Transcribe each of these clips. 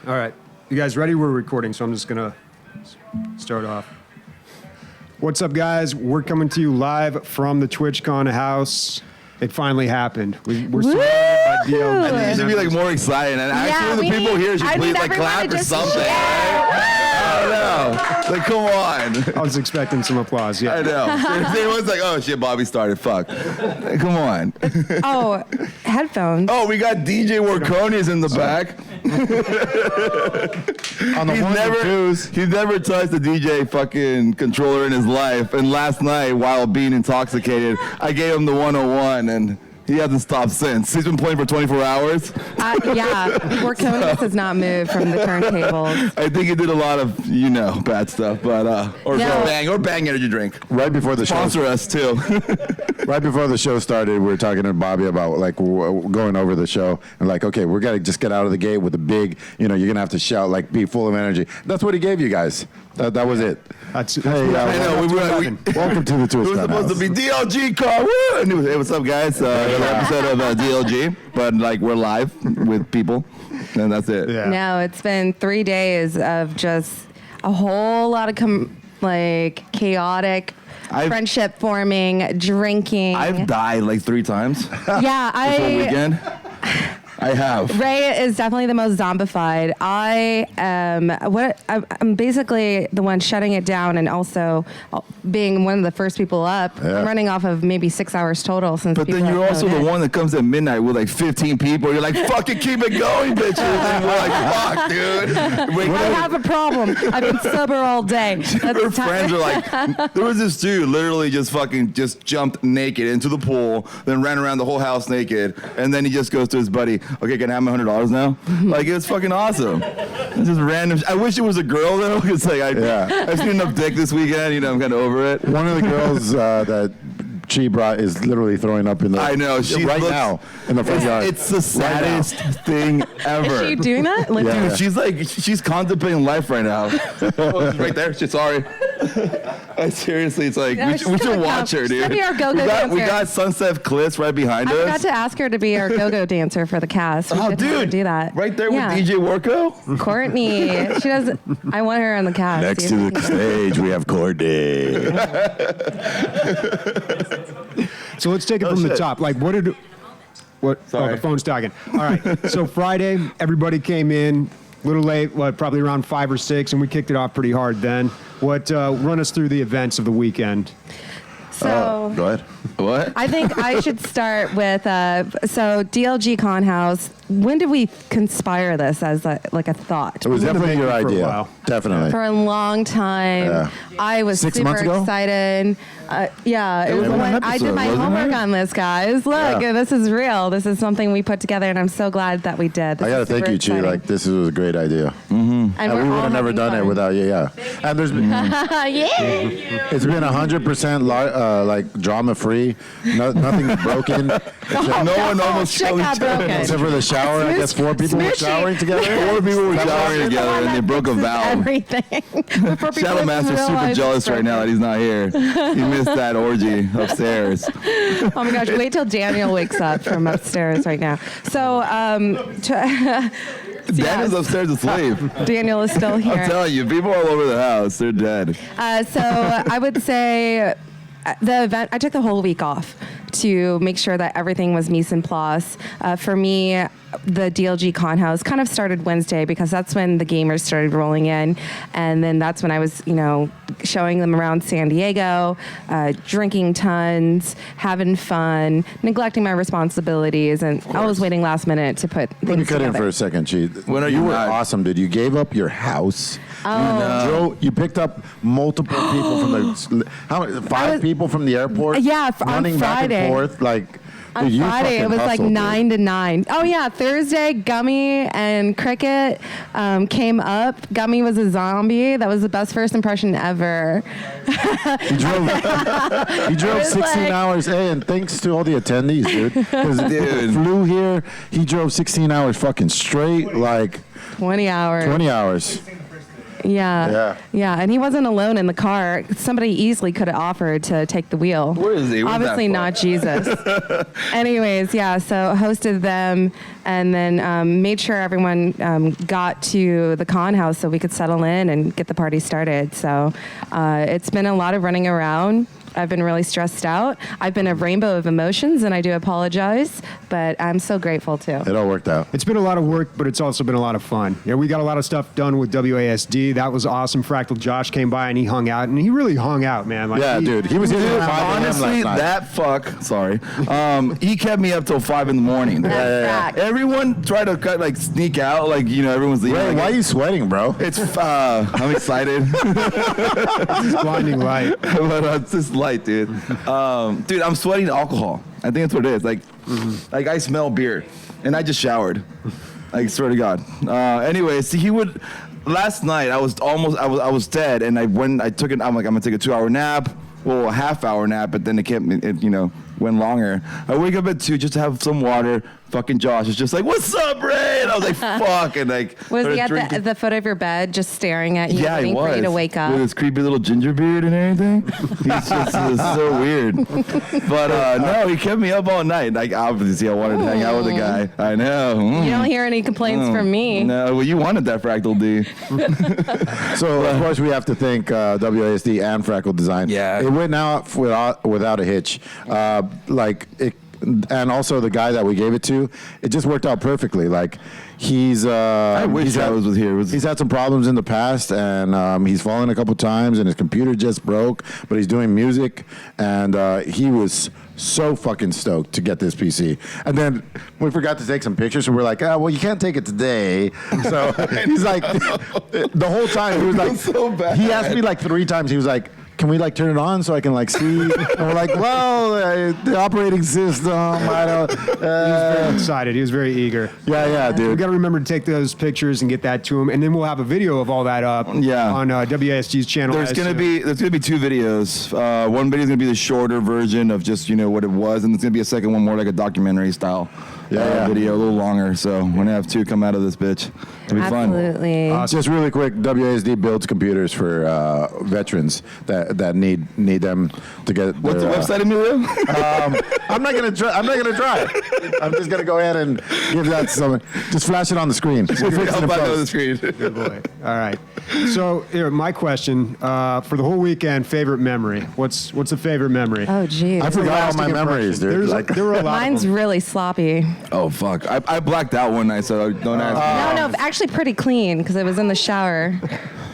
All right. You guys ready? We're recording, so I'm just going to start off. What's up, guys? We're coming to you live from the Twitchcon house. It finally happened. We're surrounded by DLG. I need to be like more exciting, and actually the people here should please like clap or something. Right? I don't know. Like, come on. I was expecting some applause. Yeah, I know. It was like, oh shit, Bobby started. Fuck. Come on. Oh, headphones. Oh, we got DJ Warconius in the back. On the He's never touched the DJ fucking controller in his life. And last night, while being intoxicated, I gave him the 101, and he hasn't stopped since. He's been playing for 24 hours. Yeah, Warconius has not moved from the turntables. I think he did a lot of, bad stuff, but or bang energy drink. Right before the show. Sponsor us too. Right before the show started, we were talking to Bobby about like going over the show and like, okay, we're gonna just get out of the gate with a big, you're gonna have to shout, like, be full of energy. That's what he gave you guys. That was it. That's I know. Welcome to the Twitchcon. It was supposed to be DLG call. Woo! And hey, what's up, guys? Another episode of DLG, but like we're live with people, and that's it. Yeah. No, it's been 3 days of just a whole lot of chaotic friendship forming, drinking. I've died like 3 times. Yeah, this whole weekend. I have. Ray is definitely the most zombified. I'm basically the one shutting it down and also being one of the first people up. Yeah. I'm running off of maybe 6 hours total since. But then you're also the one that comes at midnight with like 15 people. You're like, fucking keep it going, bitches. And we're like, fuck, dude. I have a problem. I've been sober all day. Her friends are like, there was this dude literally just jumped naked into the pool, then ran around the whole house naked, and then he just goes to his buddy, okay, can I have my $100 now? Like, it was fucking awesome. It's just random. I wish it was a girl, though. It's like, I've seen enough dick this weekend. I'm kind of over it. One of the girls that she brought is literally throwing up in the. I know. She right now in the front yard. It's the saddest thing ever. Is she doing that? Like, dude, she's contemplating life right now. Oh, right there. She's sorry. Seriously, it's like we should watch her, dude. Be our go-go dancer. We got Sunset Cliffs right behind us. I forgot to ask her to be our go-go dancer for the cast. Oh, dude, do that right there with DJ Warco. Courtney, she does. I want her on the cast. Next to the stage, we have Courtney. So let's take it from the top. Like, what? Sorry. Oh, the phone's talking. All right. So Friday, everybody came in a little late, probably around 5 or 6, and we kicked it off pretty hard then. Run us through the events of the weekend. So go ahead. What? I think I should start with DLG Con House. When did we conspire this as a thought? It was definitely your idea. Definitely. For a long time. Yeah. I was 6 super months ago? excited. It was when I did my homework on this, guys. Look, this is real. This is something we put together, and I'm so glad that we did. I got to thank you, Chi. Like, this was a great idea. Mm-hmm. And we would have never done it without you, And there's been... It's been 100% drama-free. Nothing's broken. No one almost killed each other. Except for the shower. I guess 4 people were showering together. 4 people were showering together, and they broke a vow. Everything. Shadow Master's super jealous right now that he's not here. He missed that orgy upstairs. Oh my gosh, wait till Daniel wakes up from upstairs right now. So, Daniel's upstairs asleep. Daniel is still here. I'm telling you, people all over the house, they're dead. So I would say the event, I took the whole week off to make sure that everything was mise en place. For me, the DLG Con House kind of started Wednesday because that's when the gamers started rolling in. And then that's when I was, showing them around San Diego, drinking tons, having fun, neglecting my responsibilities. And I was waiting last minute to put things Let me cut together. in for a second, Chi. You were awesome, dude. You gave up your house. Oh. You picked up multiple people from the... 5 people from the airport? Yeah, running on Friday. Back and forth, like... On Dude, Friday, it was like 9 to 9. Oh, yeah. Thursday, Gummy and Cricket came up. Gummy was a zombie. That was the best first impression ever. He drove 16 hours. Hey, and thanks to all the attendees, dude. Because dude flew here. He drove 16 hours fucking straight, like... 20 hours. 20 hours. Yeah. And he wasn't alone in the car. Somebody easily could have offered to take the wheel. Where is he? Where's Obviously that not Jesus. Anyways, yeah, so hosted them and then made sure everyone got to the con house so we could settle in and get the party started. So it's been a lot of running around. I've been really stressed out. I've been a rainbow of emotions, and I do apologize, but I'm so grateful too. It all worked out. It's been a lot of work, but it's also been a lot of fun. Yeah, we got a lot of stuff done with WASD. That was awesome. Fractal Josh came by and he hung out, and he really hung out, man. Like, Yeah, dude. He was here Dude, till 5 a.m. honestly, last night. that fuck. Sorry. He kept me up till 5 in the morning. That's fact. Everyone tried to sneak out, everyone's leaving. Ray, why are you sweating, bro? It's I'm excited, It's blinding light. but it's just light, dude. Dude, I'm sweating alcohol. I think that's what it is. Like I smell beer, and I just showered. I swear to God. Anyways, last night I was dead, and I took it. I'm like, I'm gonna take a 2-hour nap. Well, a half-hour nap, but then it went longer. I wake up at 2 just to have some water. Fucking Josh is just like, "What's up, Ray?" And I was like, "Fuck!" And Was he started at the foot of your bed, just staring at you, yeah, he waiting was. for you to wake up? With his creepy little ginger beard and everything. He's just so weird. But no, he kept me up all night. Like, obviously, I wanted to hang out with the guy. I know. You don't hear any complaints from me. No, well, you wanted that Fractal D. So, of course, we have to thank WASD and Fractal Design. Yeah. It went out without a hitch. And also the guy that we gave it to, it just worked out perfectly. Like, I wish I was here. He's had some problems in the past, and he's fallen a couple times, and his computer just broke. But he's doing music, and he was so fucking stoked to get this PC. And then we forgot to take some pictures, and we're like, well, you can't take it today. So he's like, the whole time he was like, so bad. He asked me like 3 times. He was like, can we turn it on so I can see? And we're like, well, the operating system, I don't. He was very excited. He was very eager. Yeah, We dude. got to remember to take those pictures and get that to him, and then we'll have a video of all that up on WASD's channel. There's gonna be 2 videos. One video is gonna be the shorter version of just what it was, and there's gonna be a second one more like a documentary style video, a little longer. So we're gonna have 2 come out of this bitch. It'll be fun. Absolutely. Just really quick, WASD builds computers for veterans that need them to get. What's the website, Emilio? I'm not gonna try. I'm just gonna go ahead and give that some. Just flash it on the screen. We'll fix it I'll in find it on the post. screen. Good boy. All right. So my question for the whole weekend: favorite memory. What's a favorite memory? Oh, geez. I forgot all my Lasting memories, impression. dude. There were a lot. Mine's of them. really sloppy. Oh fuck! I blacked out one night, so don't ask me. No, actually pretty clean because I was in the shower.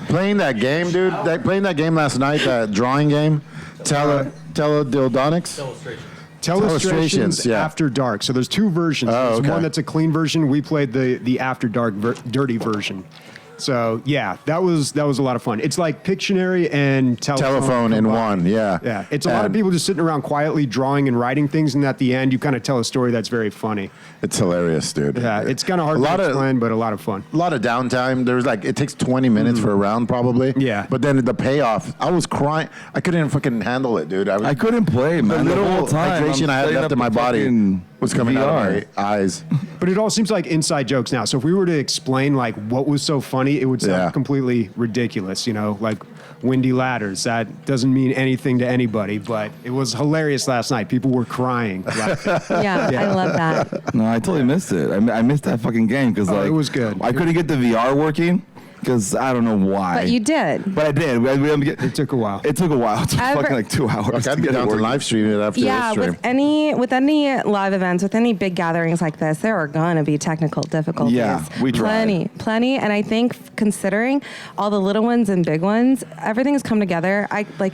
Playing that game, dude. Playing that game last night, that drawing game. Teledildonics. Telestrations yeah. After Dark. So there's 2 versions. Oh, There's okay. one that's a clean version. We played the After Dark dirty version. So yeah, that was a lot of fun. It's like Pictionary and Telephone in combined. one, yeah. Yeah, it's a lot of people just sitting around quietly drawing and writing things, and at the end, you kind of tell a story that's very funny. It's hilarious, dude. Yeah, it's kind of hard to explain, but a lot of fun. A lot of downtime. There's it takes 20 minutes for a round probably. Yeah. But then the payoff, I was crying. I couldn't even fucking handle it, dude. I couldn't play, man. The little whole time. hydration I'm I had setting left up in my the body fucking was coming out VR. of my eyes. But it all seems like inside jokes now. So if we were to explain what was so funny, it would sound completely ridiculous. Like windy ladders. That doesn't mean anything to anybody, but it was hilarious last night. People were crying. Yeah, I love that. No, I totally missed it. I missed that fucking game because it was good. I couldn't get the VR working because I don't know why. But you did. But I did. It took a while. It took a while. It took fucking 2 hours. Like, I'd be down to live stream it after Yeah, this stream. with any live events, with any big gatherings like this, there are gonna be technical difficulties. Yeah, we tried. Plenty, and I think considering all the little ones and big ones, everything's come together. Dude,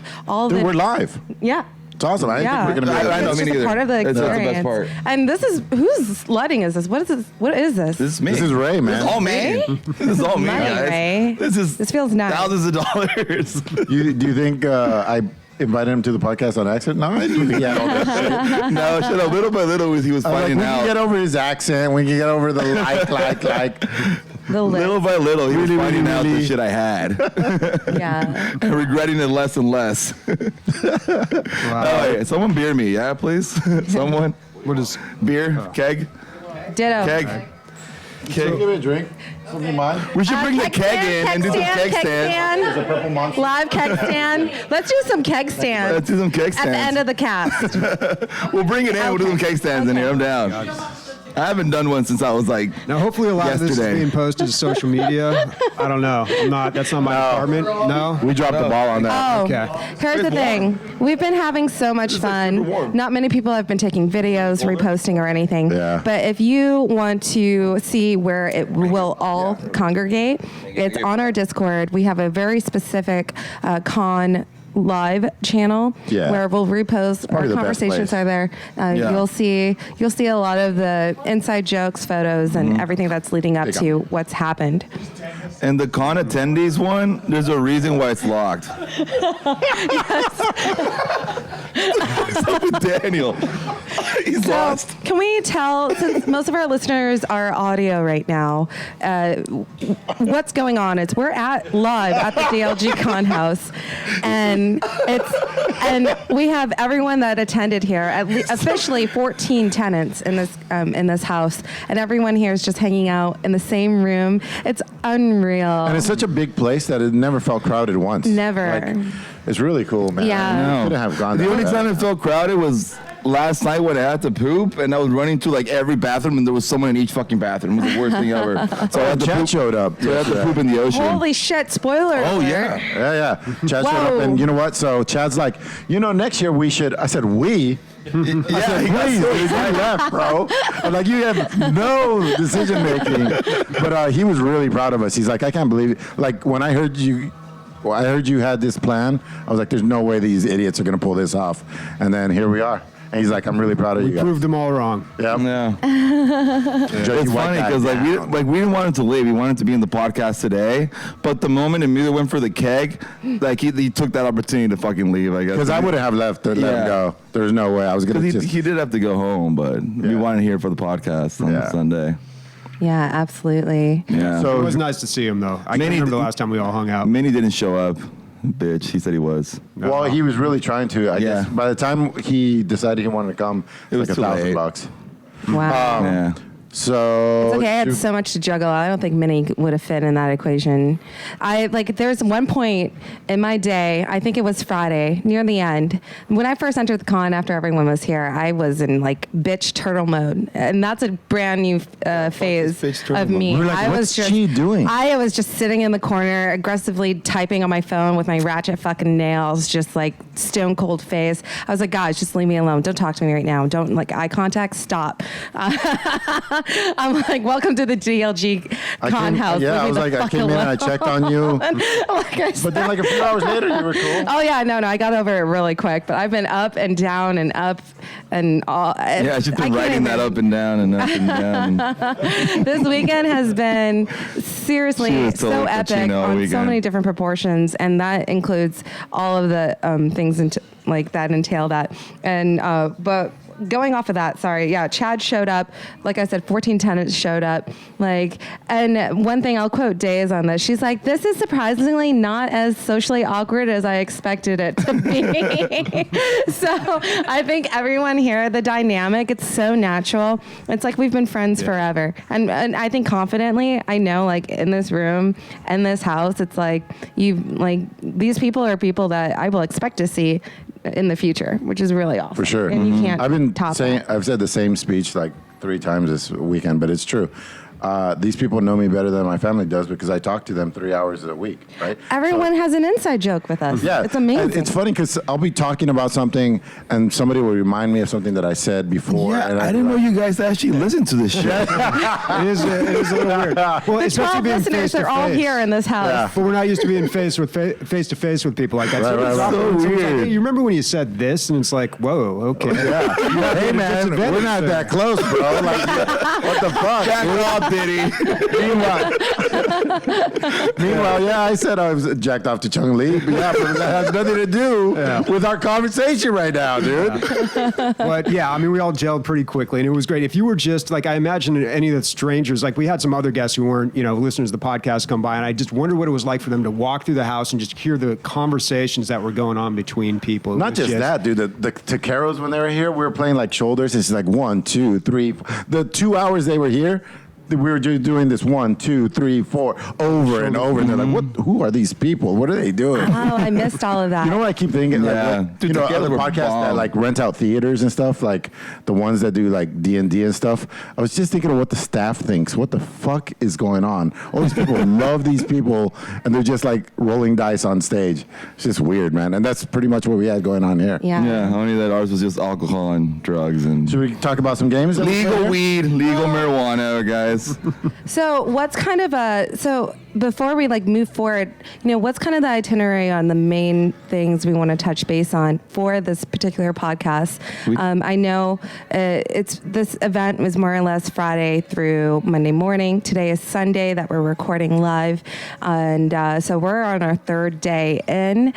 we're live. Yeah. It's awesome. I didn't think we were going to be I know, It's me just a neither. part of the That's the best experience. part. And this is whose lighting is this? What is this? What is this? This is me. This is Ray, man. This is all me. Ray? This is all me, Money, guys. Ray. This feels nice. thousands of dollars. Do you think I invited him to the podcast on accident? No, I didn't think he had all that shit. No, shit. Little by little, he was I was finding like, we out. can get over his accent. We can get over the like. the lip. Little by little, he was Really, finding really, out really. the shit I had Yeah. and regretting it less and less. Oh, wait, someone beer me, yeah, please. Someone What is beer keg, Ditto. keg, Can you give me a drink? We should bring the keg in and do some keg stands. stand. Live keg stand. Let's do some keg stands. Let's do some keg At stands. the end of the cast. We'll bring it in. We'll do some Okay. keg stands in here. I'm down. I haven't done one since I was like Now, hopefully, a lot of this is yesterday. being posted to social media. I don't know. That's not my department. No. We dropped the ball on that. Oh, Okay. here's the thing. We've been having so much fun. Not many people have been taking videos, reposting, or anything. Yeah. But if you want to see where it will all congregate, it's on our Discord. We have a very specific con live channel where we'll repost. Our probably the best conversations place. are there. Yeah. You'll see a lot of the inside jokes, photos, and everything that's leading up to what's happened. And the con attendees one, there's a reason why it's locked. What's up with Daniel? He's lost. Can we tell, since most of our listeners are audio right now, what's going on? It's we're live at the DLG Con House, and we have everyone that attended here. Officially 14 tenants in this house, and everyone here is just hanging out in the same room. It's unreal. And it's such a big place that it never felt crowded once. Never. Like, it's really cool, man. Yeah. I couldn't have gone The there. only time it felt crowded was last night when I had to poop, and I was running to like every bathroom, and there was someone in each fucking bathroom. It was the worst thing ever. So I had to Chad poop. showed up. So I had to poop in the ocean. Holy shit! Spoiler Oh alert. yeah. Yeah. Chad showed up, and you know what? So Chad's like, next year we should. I said, we? Yeah, Please, dude, you left, bro. I'm like, you have no decision making. But he was really proud of us. He's like, I can't believe it. Like, when I heard you had this plan, I was like, there's no way these idiots are going to pull this off. And then here we are. And he's like, I'm really proud of you We guys. proved them all wrong. Yeah. It's funny because we didn't want him to leave. We wanted to be in the podcast today. But the moment Emilio went for the keg, like he took that opportunity to fucking leave. I guess Because I wouldn't have let him go. There's no way. I was going to just... he did have to go home, but we wanted to hear for the podcast on Sunday. Yeah, absolutely. Yeah. It was nice to see him, though. I can't remember the last time we all hung out. Minnie didn't show up. Bitch, he said he was. Well, he was really trying to. I guess by the time he decided he wanted to come, it was like $1,000. Wow. Yeah. So It's okay. I had so much to juggle. I don't think Minnie would have fit in that equation. There's one point in my day, I think it was Friday, near the end, when I first entered the con after everyone was here, I was in like bitch turtle mode. And that's a brand new phase of me. We were like, I what's was just, she doing? I was just sitting in the corner, aggressively typing on my phone with my ratchet fucking nails, just like stone cold face. I was like, guys, just leave me alone. Don't talk to me right now. Don't like eye contact. Stop. I'm like, welcome to the DLG Con House. Yeah, I was like, I came in and I checked on you. But then like a few hours later, you were cool. Oh yeah, no, I got over it really quick. But I've been up and down and up and all. Yeah, she's been writing that up and down and up and down. This weekend has been seriously so epic on so many different proportions, and that includes all of the things that entail that. And but going off of that, Chad showed up. Like I said, 14 tenants showed up. And one thing I'll quote Days on this. She's like, "This is surprisingly not as socially awkward as I expected it to be." So I think everyone here, the dynamic, it's so natural. It's like we've been friends forever. And I think confidently, I know, like in this room, in this house, it's like these people are people that I will expect to see in the future, which is really awesome. For sure. And you can't top that. I've said the same speech like 3 times this weekend, but it's true. These people know me better than my family does because I talk to them 3 hours a week, right? Everyone has an inside joke with us. Yeah. It's amazing. And it's funny because I'll be talking about something and somebody will remind me of something that I said before. Yeah, and I didn't know you guys actually listen to this shit. It is a little weird. Well, The 12 listeners are all here in this house. Yeah. But we're not used to being face to face with people like that. Right, it's right. awkward. So It's like, weird. hey, you remember when you said this? And it's like, whoa, okay. Yeah. Hey, man, we're not that close, bro. Like, what the fuck? Jack off, Diddy. Meanwhile, I said I was jacked off to Chung Lee, but that has nothing to do with our conversation right now, dude. But yeah, I mean, we all gelled pretty quickly, and it was great. If you were just like, I imagine any of the strangers, like we had some other guests who weren't, listeners to the podcast come by, and I just wondered what it was like for them to walk through the house and just hear the conversations that were going on between people. Not just that, dude. The Taqueros, when they were here, we were playing like shoulders. It's like 1, 2, 3. The 2 hours they were here, we were just doing this 1, 2, 3, 4 over and over, and they're like, "What? Who are these people? What are they doing?" Oh, I missed all of that. You know what I keep thinking? Yeah. Like, Dude, you know, together other we're podcasts that bomb. like rent out theaters and stuff, like the ones that do like D&D and stuff. I was just thinking of what the staff thinks. What the fuck is going on? All these people love these people, and they're just like rolling dice on stage. It's just weird, man. And that's pretty much what we had going on here. Yeah. Yeah, only that ours was just alcohol and drugs and Should we talk about some games? that we play legal here? weed, legal marijuana, guys. So what's kind of so before we like move forward, what's kind of the itinerary on the main things we want to touch base on for this particular podcast? I know this event was more or less Friday through Monday morning. Today is Sunday that we're recording live, and so we're on our third day in.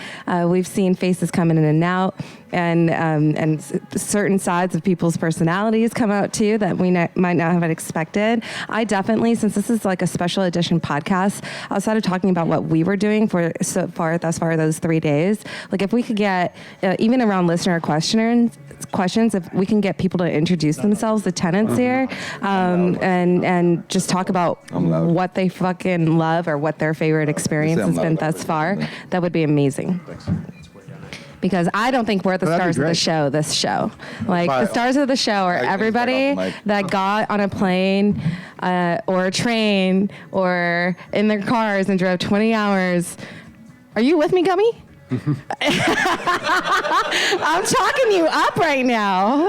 We've seen faces coming in and out. And certain sides of people's personalities come out too that we might not have expected. I definitely, since this is like a special edition podcast, outside of talking about what we were doing for so far thus far those 3 days, like if we could get even around listener questions, if we can get people to introduce themselves, the tenants here, and just talk about what they fucking love or what their favorite experience has been thus far, that would be amazing. Because I don't think we're the stars of the show, this show. Like, the stars of the show are everybody that got on a plane or a train or in their cars and drove 20 hours. Are you with me, Gummy? I'm talking you up right now.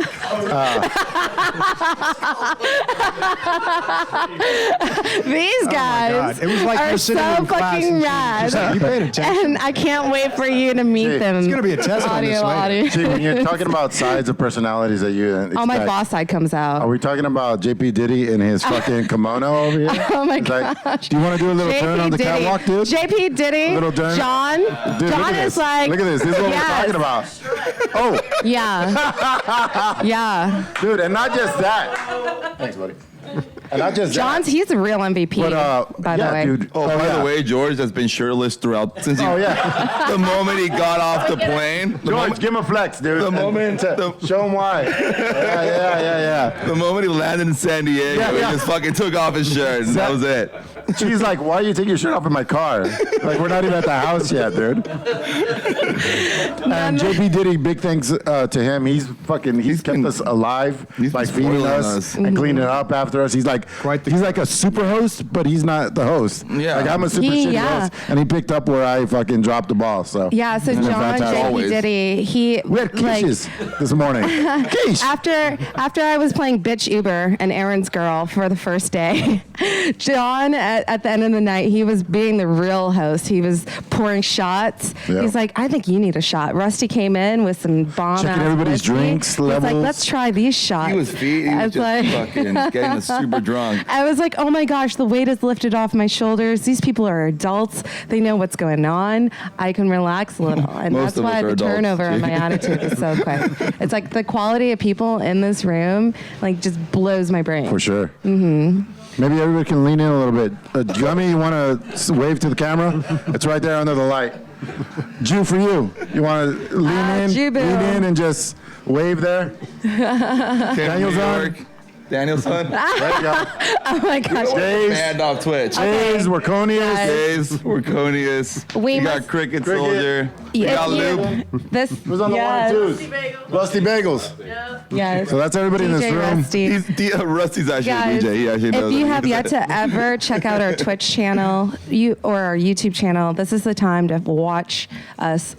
These guys It was like are you're sitting so in class fucking and rad. you paid attention. And I can't wait for you to meet them. It's gonna be a test on this later. See, when you're talking about sides of personalities that you expect, Oh, my boss side comes out. are we talking about JP Diddy in his fucking kimono over here? Oh my It's like, gosh. do you want to do a little turn on the Diddy. catwalk, dude? JP Diddy. Little turn. John. Dude, John look at is this. like. Look at this. This is what Yes. we're talking about. Oh, Yeah. Yeah. dude, and not just that. Thanks, buddy. And not just He's a real MVP, that. by the yeah, way. dude. Oh, by the way, George has been shirtless throughout since Oh, yeah. the moment he got off the plane. George, give him a flex, dude. the moment- Show him why. Yeah. The moment he landed in San Diego, Yeah. he just fucking took off his shirt, and that was it. She's like, why are you taking your shirt off in my car? Like, we're not even at the house yet, dude. And JP Diddy, big thanks to him. He's kept us alive he's by been feeding spoiling us us. and cleaning up after us. He's like a super host, but he's not the host. Yeah. Like, I'm a super shitty host, and he picked up where I fucking dropped the ball. So Yeah, so it's been John, fantastic. JP Always. Diddy, We had quiches this morning. Quiche. after I was playing Bitch Uber and Aaron's Girl for the first day, John, at the end of the night, he was being the real host. He was pouring shots. Yeah. He's like, I think you need a shot. Rusty came in with some bomb Checking everybody's drinks He's like, levels. let's try these shots. He was just fucking getting us super drunk. I was like, oh my gosh, the weight is lifted off my shoulders. These people are adults. They know what's going on. I can relax a little. And Most that's of us why are the adults. turnover in my attitude is so quick. It's like the quality of people in this room, like, just blows my brain. For sure. Mm-hmm. Maybe everybody can lean in a little bit. Gummy, you want to wave to the camera? It's right there under the light. Jew, for you. You want to lean Jew-boo. in and just wave there? Daniel's on. Danielson. There you go. Oh my gosh. Days, Banned off Twitch. Days, Werconius. Guys. Days, Werconius. We You must- got Cricket Soldier. You If got you- Loop. This Who's on the yes, one and twos? Rusty Bagels. yes. So that's everybody in this DJ room. Rusty. Rusty's actually Guys, a DJ. He actually knows if you it. have yet to ever check out our Twitch channel or our YouTube channel, this is the time to watch us,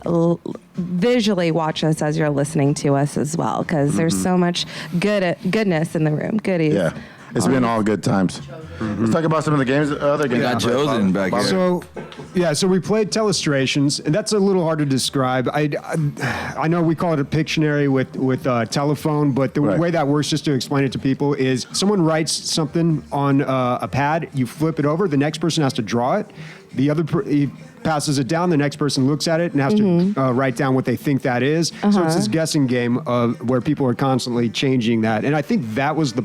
visually watch us as you're listening to us as well, because there's so much goodness in the room. Goodies. Yeah. It's been all good times. Let's talk about some of the games, other games. We got chosen back here. So we played Telestrations, and that's a little hard to describe. I know we call it a Pictionary with telephone, but the way that works, just to explain it to people, is someone writes something on a pad, you flip it over, the next person has to draw it, the other he passes it down, the next person looks at it and has to write down what they think that is. So it's this guessing game where people are constantly changing that, and I think that was the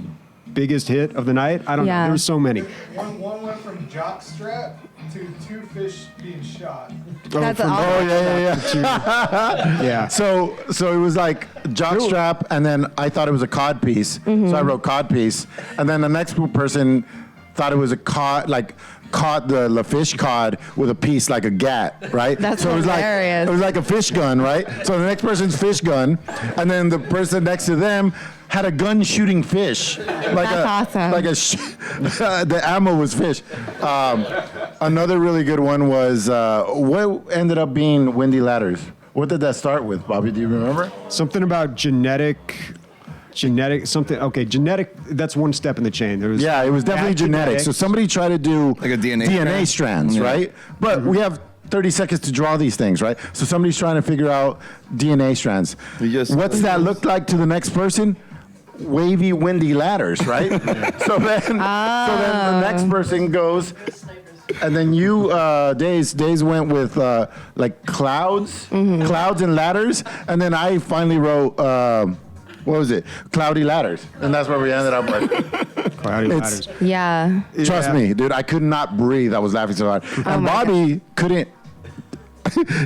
biggest hit of the night. I don't know. There were so many. One went from jockstrap to two fish being shot. That's from- awesome. Yeah. So it was like jockstrap, and then I thought it was a cod piece, so I wrote cod piece, and then the next person thought it was a caught the fish caught with a piece like a gat, right? That's so hilarious. It was like a fish gun, right? So the next person's fish gun, and then the person next to them had a gun shooting fish. That's awesome. The ammo was fish. Another really good one was what ended up being Windy Ladders. What did that start with, Bobby? Do you remember? Something about genetic, something. Okay, genetic, that's one step in the chain. There was Yeah, it was definitely genetic. So somebody tried to do Like a DNA strands, Yeah. right? But we have 30 seconds to draw these things, right? So somebody's trying to figure out DNA strands. What's that look like to the next person? Wavy, windy ladders, right? So then the next person goes, and then you, Days went with like clouds and ladders, and then I finally wrote, what was it? Cloudy ladders, and that's where we ended up with. cloudy ladders. Yeah. Trust me, dude, I could not breathe. I was laughing so hard. And Bobby couldn't.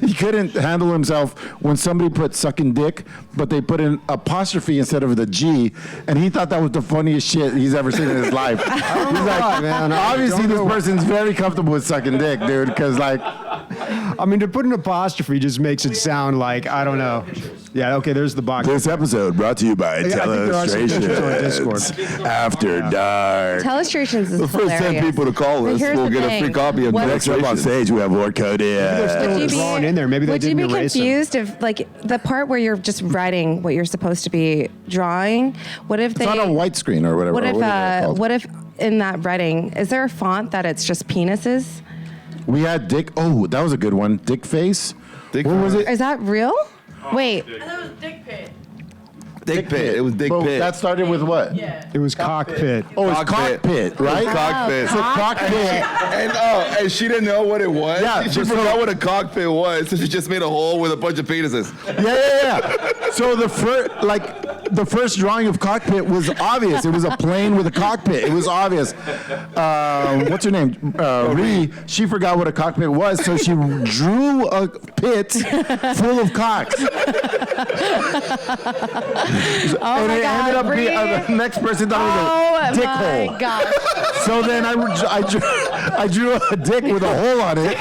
He couldn't handle himself when somebody put sucking dick, but they put an apostrophe instead of the G, and he thought that was the funniest shit he's ever seen in his life. He's like, man, obviously this person's very comfortable with sucking dick, dude, because like, I mean, to put an apostrophe just makes it sound like, I don't know. Yeah, okay, there's the box. this episode brought to you by I think there are some pictures on Discord. After Dark. Telestrations is The first 10 hilarious. people to call But us here's will the get a thing. free copy of What- Next up on stage, we have Lord Cody. They're still drawn in there. Maybe they would you didn't be erase them. confused if, like, the part where you're just writing what you're supposed to be drawing? What if It's they? on a white screen or whatever. What if? What are they called? What if in that writing is there a font that it's just penises? We had Dick. Oh, that was a good one. Dick face. Dick what was it? Is that real? Wait. I thought it was Dick Pit. Dick Pit. It was Dick But Pit. that started with what? Yeah. It was cockpit. Oh, it's Cockpit. cockpit, right? Cockpit. So cockpit. And she didn't know what it was. Yeah, she just forgot what a cockpit was, so she just made a hole with a bunch of penises. Yeah. So the first drawing of cockpit was obvious. It was a plane with a cockpit. It was obvious. What's her name? Ree. She forgot what a cockpit was, so she drew a pit full of cocks. Oh And my it God, ended up being Ree. the next person thought it was a dick hole. my God. So then I drew a dick with a hole on it,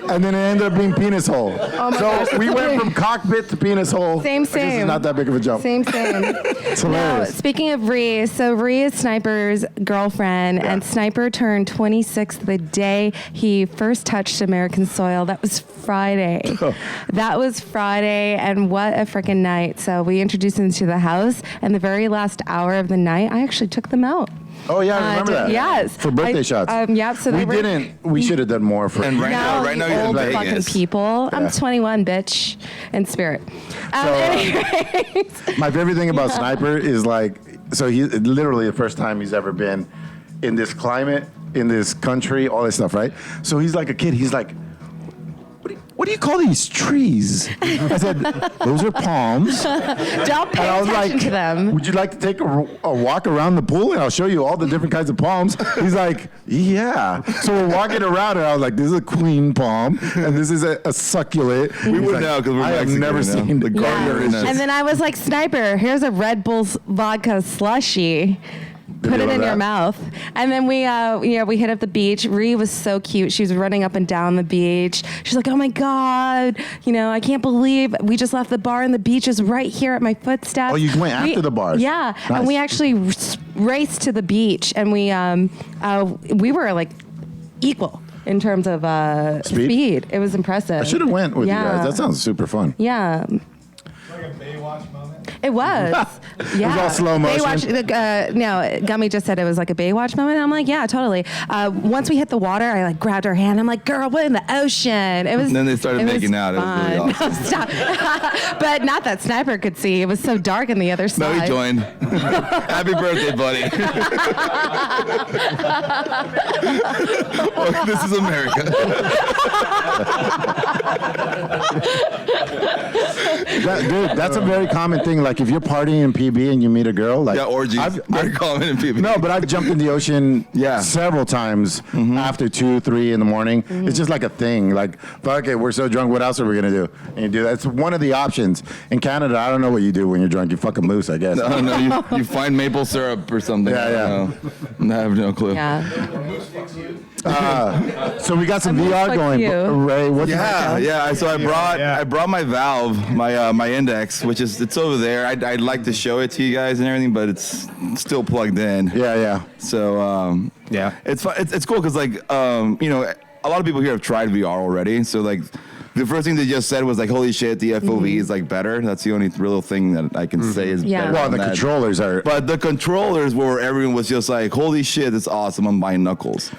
and then it ended up being penis hole. So we went from cockpit to penis hole. Same. I guess it's not that big of a jump. Same. It's Now, hilarious. speaking of Ree, so Ree is Sniper's girlfriend, and Sniper turned 26 the day he first touched American soil. That was Friday. That was Friday, and what a freaking night. So we introduced him to the house, and the very last hour of the night, I actually took them out. Oh yeah, I remember that. Yes. For birthday shots. Yeah, so we they were, didn't. We should have done more for. And right now you you're in old Vegas. fucking people. I'm Yeah. 21, bitch, in spirit. Anyways. My favorite thing about Sniper is like, so he literally the first time he's ever been in this climate, in this country, all this stuff, right? So he's like a kid. He's like, what do you call these trees? I said, those are palms. Don't pay And I was attention like, to them. would you like to take a walk around the pool and I'll show you all the different kinds of palms? He's like, yeah. So we're walking around and I was like, this is a queen palm and this is a succulent. We He's would like, know because we're I have Mexican never right now. seen the the gardener in us. And then I was like, Sniper, here's a Red Bull's vodka slushy. Put you it love in your that? mouth. And then we hit up the beach. Ree was so cute. She was running up and down the beach. She's like, oh my God, I can't believe we just left the bar and the beach is right here at my footsteps. Oh, you went after the bars? Yeah. Nice. And we actually raced to the beach and we were like equal in terms of speed. It was impressive. I should have went with Yeah. you guys. That sounds super fun. Yeah. Like a Baywatch moment. It was. Yeah. It was all slow motion. Baywatch, no, Gummy just said it was like a Baywatch moment. I'm like, yeah, totally. Once we hit the water, I like grabbed her hand. I'm like, girl, what in the ocean? It was. And then they started it was making out. It was really fun. awesome. No, stop. But not that Sniper could see. It was so dark on the other No, side. he joined. Happy birthday, buddy. Well, this is America. Dude, that's a very common thing. Like if you're partying in PB and you meet a girl, like Yeah, orgies. Very common in PB. No, but I've jumped in the ocean Yeah. several times after 2, 3 in the morning. It's just like a thing. Like, fuck it, we're so drunk. What else are we gonna do? And you do that. It's one of the options. In Canada, I don't know what you do when you're drunk. You fuck a moose, I guess. No, you find maple syrup or something. Yeah, I have no clue. Yeah. So we got some I'm VR like going. you. Ray, what's Yeah. So I brought my Valve, my Index, which is it's over there. I'd like to show it to you guys and everything, but it's still plugged in. Yeah. So Yeah. it's fun. It's cool because like a lot of people here have tried VR already. So like the first thing they just said was like, holy shit, the FOV is like better. That's the only real thing that I can say is Yeah. better. Well, than the that. controllers are. But the controllers where everyone was just like, holy shit, it's awesome. I'm buying Knuckles.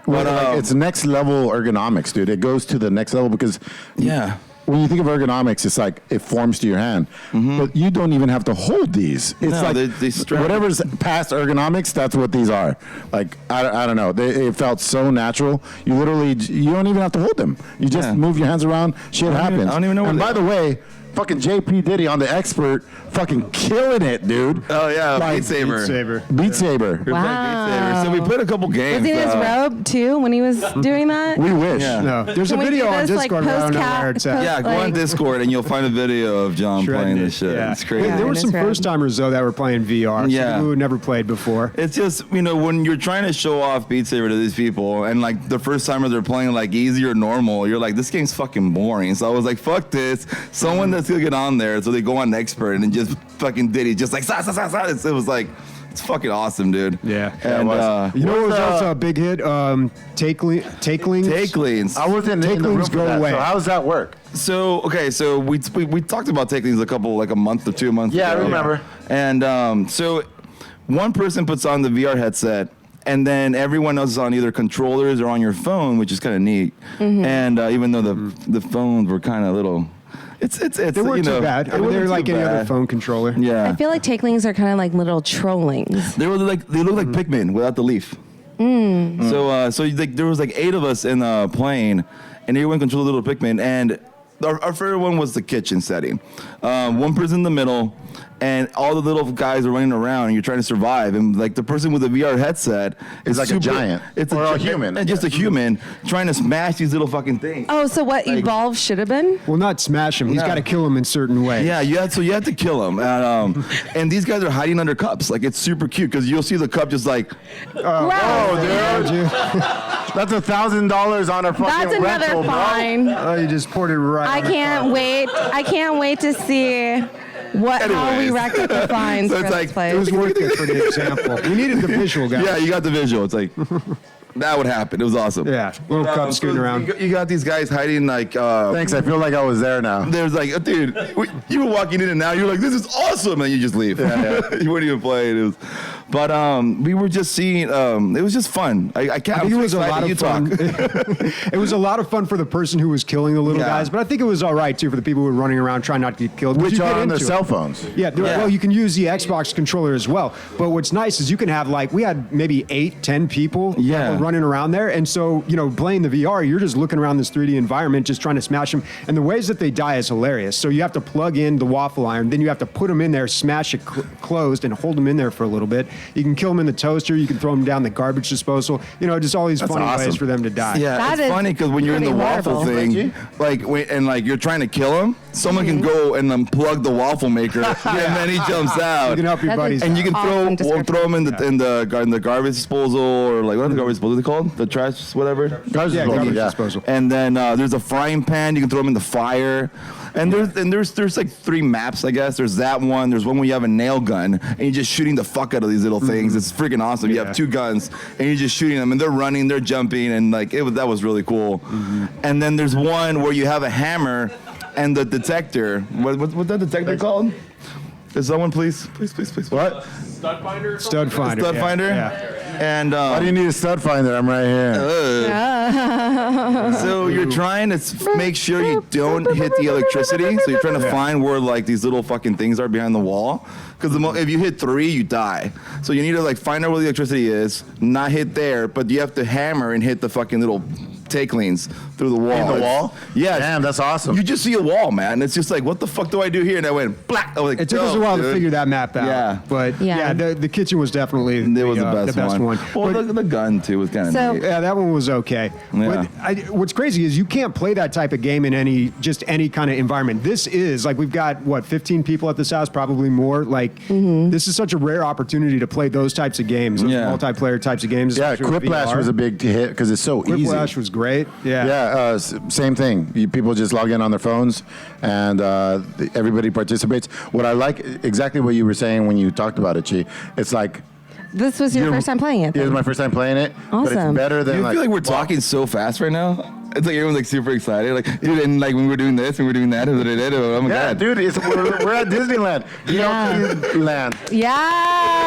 Well, But, like, it's next level ergonomics, dude. It goes to the next level because Yeah. when you think of ergonomics, it's like it forms to your hand, but you don't even have to hold these. It's No, like they strap- whatever's past ergonomics, that's what these are. Like I don't know, it felt so natural. You don't even have to hold them. You just Yeah. move your hands around. Shit happens. I don't even know And what by they- the way, fucking JP Diddy on the Expert, fucking killing it, dude. Oh, yeah. Like, Beat Saber. Beat Saber. Beat Saber. We're playing Beat Saber. So we played a couple games. Was he in his robe too when he was doing that? We wish. Yeah. No, there's Can a we video do on this, like, Discord. I don't know post-cat- where it's at. Yeah, go on Like- Discord and you'll find a video of John Shredding playing it. this shit. Yeah. It's crazy. There were Yeah, some that's right. first timers though that were playing VR. Yeah. Who had never played before. It's just, when you're trying to show off Beat Saber to these people and like the first timers are playing like easy or normal, you're like, this game's fucking boring. So I was like, fuck this. Someone that's gonna get on there. So they go on Expert and then just fucking Diddy, just like, sa, sa, sa, sa. It was like, it's fucking awesome, dude. Yeah. And, You know what was also a big hit? Takelings. take leans. I wasn't in the room Takelings for go that. away. So how does that work? So we talked about take leans a month or 2 months Yeah, I ago. remember. And so one person puts on the VR headset, and then everyone else is on either controllers or on your phone, which is kind of neat. And even though the phones were kind of little, it's They weren't too bad. I mean, they were like any other phone controller. Yeah, I feel like takelings are kind of like little trollings. they look like Pikmin without the leaf. So there was like 8 of us in the plane, and everyone controlled a little Pikmin. And our favorite one was the kitchen setting. One person in the middle, and all the little guys are running around, and you're trying to survive. And like the person with the VR headset is like a giant. It's Or a human. and just a human trying to smash these little fucking things. Oh, so what Evolve should have been? Well, not smash him. He's No. got to kill him in certain ways. Yeah, you had to kill him, and these guys are hiding under cups. Like it's super cute because you'll see the cup just like Gross. That's $1,000 on a fucking That's another rental, bro. fine. Oh, you just poured it right. I on the can't top. wait. I can't wait to see how we Anyways. racked up the fines So for it's this like, place. It was worth it for the example. We needed the visual, guys. yeah, you got the visual. It's like that would happen. It was awesome. Yeah, little cup scooting around. You got these guys hiding like. Thanks, I feel like I was there now. There's like, dude, you were walking in and now you're like, this is awesome, and you just leave. You wouldn't even play it. But we were just seeing. It was just fun. I can't. I think it was a lot of fun. It was a lot of fun for the person who was killing the little Yeah. guys, but I think it was all right too for the people who were running around trying not to get killed. Which You get are on their into it. cell phones. Yeah, well, you can use the Xbox controller as well. But what's nice is you can have we had maybe 8-10 people Yeah. that were running around there. And so, playing the VR, you're just looking around this 3D environment, just trying to smash them. And the ways that they die is hilarious. So you have to plug in the waffle iron, then you have to put them in there, smash it closed, and hold them in there for a little bit. You can kill them in the toaster. You can throw them down the garbage disposal. Just all these funny awesome. ways for them to die. Yeah, That it's is funny because when you're in the pretty waffle horrible. thing, you're trying to kill him, someone can go and unplug the waffle maker, and then he jumps out. You can help your That's buddies. a- And you can Awesome throw description. them in the garbage disposal, or like what are the garbage disposal called? The trash, whatever. Garbage Yeah, disposal, garbage yeah. disposal. And then there's a frying pan. You can throw them in the fire. And there's like 3 maps, I guess. There's that one. There's one where you have a nail gun and you're just shooting the fuck out of these little things. It's freaking awesome. You Yeah. have 2 guns and you're just shooting them, and they're running, they're jumping, and that was really cool. And then there's one where you have a hammer and the detector. What's that detector called? Is someone please? What? Stud finder? Stud finder. Stud yeah. finder. Yeah. And Why do you need a stud finder? I'm right here. so you're trying to make sure you don't hit the electricity. So you're trying to find where like these little fucking things are behind the wall. Because if you hit 3, you die. So you need to like find out where the electricity is, not hit there, but you have to hammer and hit the fucking little take leans through the wall. In the wall? Yeah. Damn, that's awesome. You just see a wall, man. It's just like, what the fuck do I do here? And I went, black. I was like, It took us a while to figure that map out. Yeah. But Yeah. the kitchen was definitely It was the best one. Well, But- the gun, too, was kind of So- neat. yeah, that one was okay. Yeah. But what's crazy is you can't play that type of game in any kind of environment. This is like, we've got 15 people at this house, probably more. Like this is such a rare opportunity to play those types of games, those Yeah. multiplayer types of games. Yeah, especially with Quiplash VR. was a big hit because it's so easy. Quiplash was great. Yeah, same thing. People just log in on their phones, and everybody participates. What I like, exactly what you were saying when you talked about it, Chi. It's like This was your first time playing it. It was my first time playing it. But it's Awesome. better than Do you like. feel like we're talking so fast right now? It's like everyone's like super excited. Like, dude, and like when we're doing this and we're doing that, oh my Yeah, god, dude, we're at Disneyland. You know, Yeah. Disneyland. Yeah.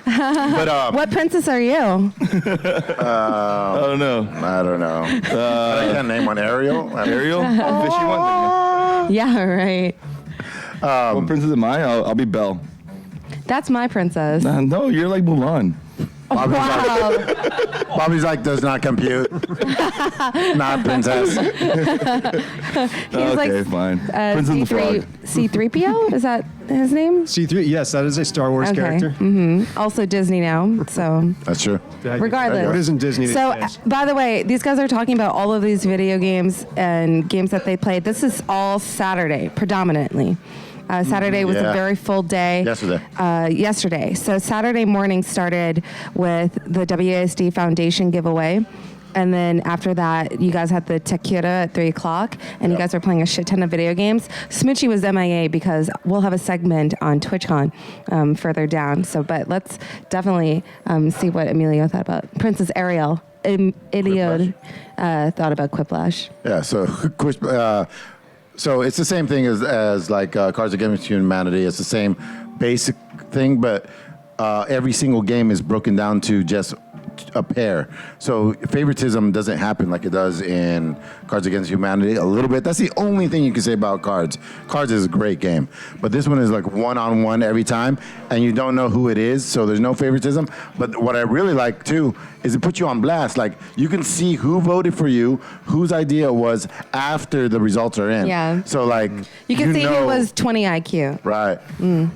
But What princess are you? I don't know. I don't know. I can't name one. Ariel. Ariel, the fishy one. Yeah, right. What princess am I? I'll be Belle. That's my princess. No, you're like Mulan. Wow. Bobby's like does not compute. Not princess. He's Okay, fine. Prince and the Frog. C3PO? Is that his name? C3, yes, that is a Star Wars character. Also Disney now. So That's true. regardless. What isn't Disney these So, days? by the way, these guys are talking about all of these video games and games that they played. This is all Saturday, predominantly. Saturday was Yeah. a very full day. Yesterday. So Saturday morning started with the WASD Foundation giveaway. And then after that, you guys had the Tequila at 3 o'clock, and you guys were playing a shit ton of video games. Smoochie was MIA because we'll have a segment on Twitchcon further down. So, but let's definitely see what Emilio thought about Princess Ariel. Iliod thought about Quiplash. Yeah. So it's the same thing as like Cards Against Humanity. It's the same basic thing, but every single game is broken down to just a pair. So favoritism doesn't happen like it does in Cards Against Humanity a little bit. That's the only thing you can say about Cards. Cards is a great game, but this one is like one-on-one every time, and you don't know who it is, so there's no favoritism. But what I really like too is it puts you on blast. Like you can see who voted for you, whose idea it was after the results are in. Yeah. So like You can see know, who was 20 IQ. right. And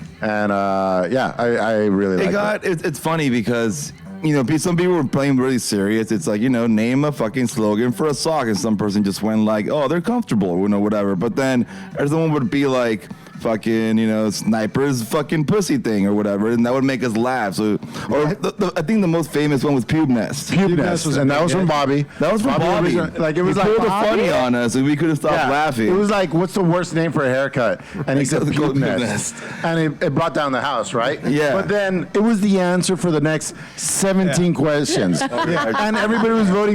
yeah, I really like it. It's funny because, you know, some people were playing really serious. It's like, you know, name a fucking slogan for a sock, and some person just went like, oh, they're comfortable, you know, whatever. But then someone would be like, fucking, you know, sniper's fucking pussy thing or whatever, and that would make us laugh. So, or I think the most famous one was Pube Nest. Pube Nest, was a and that big was from hit. Bobby. That was from Bobby. Like it was He like pulled a funny on us, and we could have stopped laughing. It was like, what's the worst name for a haircut? And he said Pube Pube Nest. Nest. And it brought down the house, right? Yeah. But then it was the answer for the next 17 questions. And everybody was voting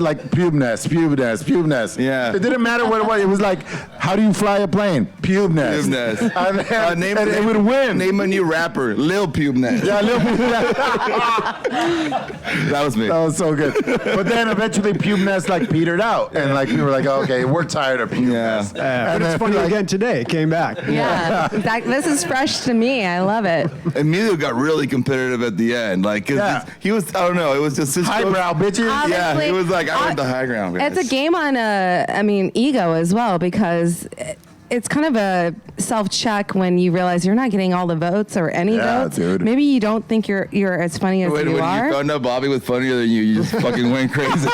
like Pube Nest, Pube Nest, Pube Nest. Yeah. It didn't matter what it was. It was like, how do you fly a plane? Pube Nest. Pube Nest. And it would win. Name a new rapper, Lil Pube Nest. Yeah, Lil Pube Nest. That was me. That was so good. But then eventually Pube Nest like petered out. And like we were like, okay, we're tired of Pube Nest. But And it's then, funny like, again today. It came back. Yeah, exactly. This is fresh to me. I love it. Emilio got really competitive at the end. Like, 'cause Yeah. he was, I don't know, it was just his highbrow bitches. Yeah, Obviously, he was like, I want the high ground, guys. It's a game on ego as well, because it's kind of a self-check when you realize you're not getting all the votes or any Yeah, votes. dude. Maybe you don't think you're as funny as When you you are. found out Bobby was funnier than you just fucking went crazy.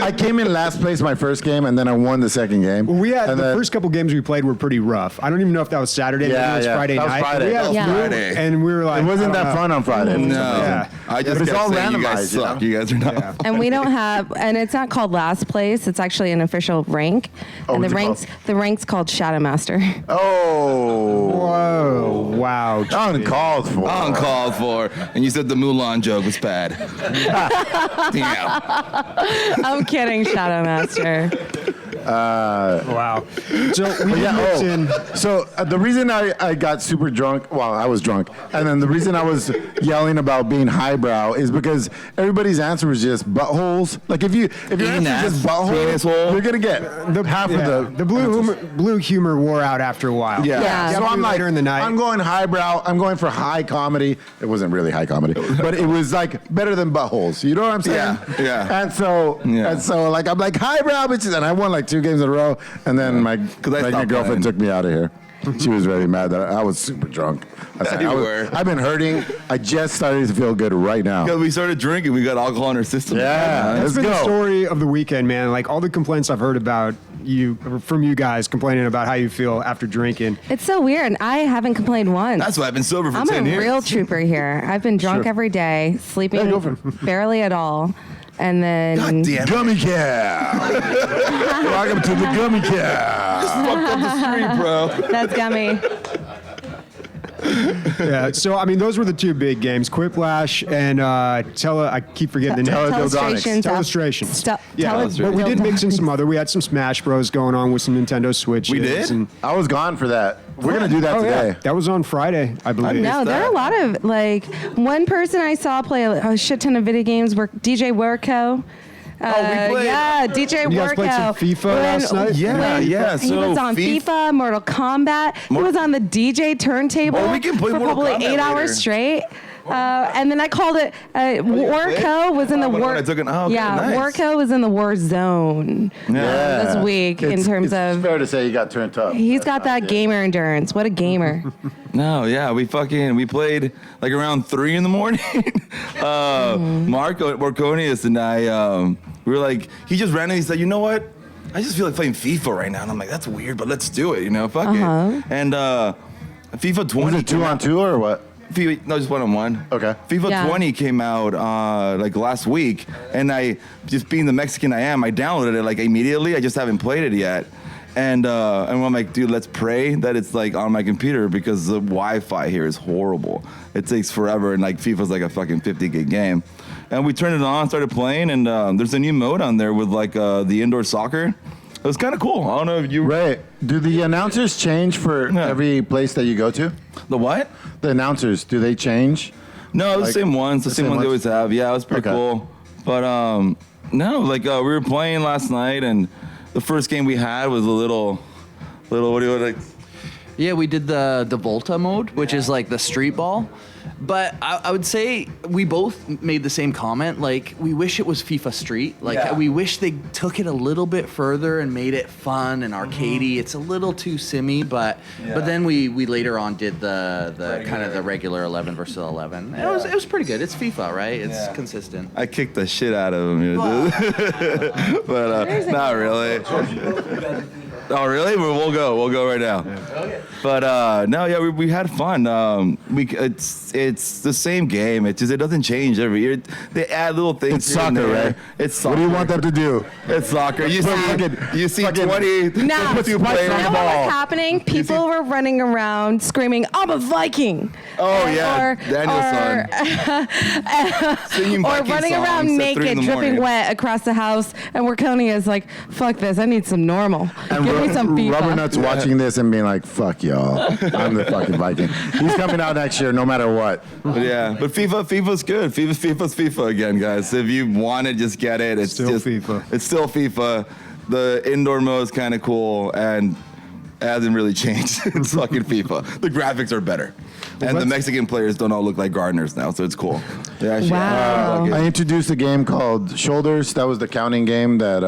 I came in last place my first game, and then I won the second game. Well, we had And the then- first couple games we played were pretty rough. I don't even know if that was Saturday. Yeah, maybe it was yeah. Friday That was night. Friday. We had That was flu, Friday. and we were like, It wasn't I don't that know. fun on Friday. No. Yeah. I But just it's kept all saying, you guys randomized, you suck. know? You guys are not. Yeah. And we don't have, and it's not called last place. It's actually an official rank, and what's it the rank's called Shadow Master. Oh, Whoa! Wow! uncalled for. Uncalled for. And you said the Mulan joke was bad. Damn. I'm kidding, Shadow Master. Wow. So we did mix in. So the reason I got super drunk, well, I was drunk, and then the reason I was yelling about being highbrow is because everybody's answer was just buttholes. Like if your answer is just butthole, you're gonna get half of the blue humor wore out after a while. Yeah. So I'm like, later in the night. I'm going highbrow. I'm going for high comedy. It wasn't really high comedy, but it was like better than buttholes. You know what I'm saying? Yeah. And so like I'm like highbrow bitches, and I won like 2 games in a row, and then my pregnant girlfriend took me out of here. She was very mad that I was super drunk. I've been hurting. I just started to feel good right now. Because we started drinking, we got alcohol in our system. Yeah, That's let's been go. the story of the weekend, man. Like all the complaints I've heard about from you guys complaining about how you feel after drinking. It's so weird. I haven't complained once. That's why I've been sober for I'm 10 a years. real trooper here. I've been drunk every day, sleeping barely at all. And then God damn it. Gummy cow. Welcome to the gummy cow. Fucked up the street, bro. that's gummy. Yeah. So I mean, those were the 2 big games: Quiplash and I keep forgetting the name. Telestrations. Yeah, but we did mix in some other. We had some Smash Bros going on with some Nintendo Switches. We did? And, I was gone for that. We're gonna do that today. That was on Friday, I believe. No, there are a lot of like one person I saw play a shit ton of video games. DJ Worko. We played. Yeah, DJ You guys Worko. played some FIFA last night? Yeah. He So was on FIFA, Mortal Kombat. He was on the DJ turntable Oh, we can play for Mortal probably Kombat 8 hours later. straight. And then I called it Warco was in the when war. I took it- oh, okay, yeah, nice. Warco was in the war zone this week in terms it's of. fair to say you got turned up. He's got that gamer endurance. What a gamer! No, yeah, we played like around 3 in the morning. Marco Marconius and I, we were like, he just randomly said, you know what? I just feel like playing FIFA right now. And I'm like, that's weird, but let's do it, fuck it. And FIFA 20. Was it 2-on-2 or what? No, just 1-on-1. Okay. FIFA 20 came out like last week, and I, just being the Mexican I am, I downloaded it like immediately. I just haven't played it yet. And I'm like, dude, let's pray that it's like on my computer because the Wi-Fi here is horrible. It takes forever, and like FIFA's like a fucking 50 gig game. And we turned it on, started playing, and there's a new mode on there with like the indoor soccer. It was kind of cool. I don't know if you... Right. Do the announcers change for every place that you go to? The what? The announcers, do they change? No, the Like, same ones. The same ones they always have. Yeah, it was pretty cool. But no, like we were playing last night, and the first game we had was a little. What do you like? Yeah, we did the Volta mode, which is like the street ball. But I would say we both made the same comment. Like, we wish it was FIFA Street. Like, we wish they took it a little bit further and made it fun and arcadey. It's a little too simmy, but then we later on did the kind of the regular 11 versus 11. It was pretty good. It's FIFA, right? It's consistent. I kicked the shit out of him, but not really. Oh, really? We'll go right now. Okay. But no, yeah, we had fun. It's the same game. It doesn't change every year. They add little things. It's soccer, right? It's soccer. What do you want them to do? It's soccer. You see 20. No, players you know what was happening? People were running around screaming, "I'm a Viking!" Oh yeah, Danielson. Or running around naked, dripping wet across the house, and Warconia is like, "Fuck this! I need some normal. And Give me some FIFA." Rubber Nuts watching this and being like, fuck y'all. I'm the fucking Viking. He's coming out next year no matter what. But FIFA's good. FIFA's FIFA again, guys. If you want it, just get it. It's still just FIFA. It's still FIFA. The indoor mode is kind of cool and hasn't really changed. It's fucking FIFA. The graphics are better. And the Mexican players don't all look like gardeners now, so it's cool. They actually Wow. I introduced a game called Shoulders. That was the counting game that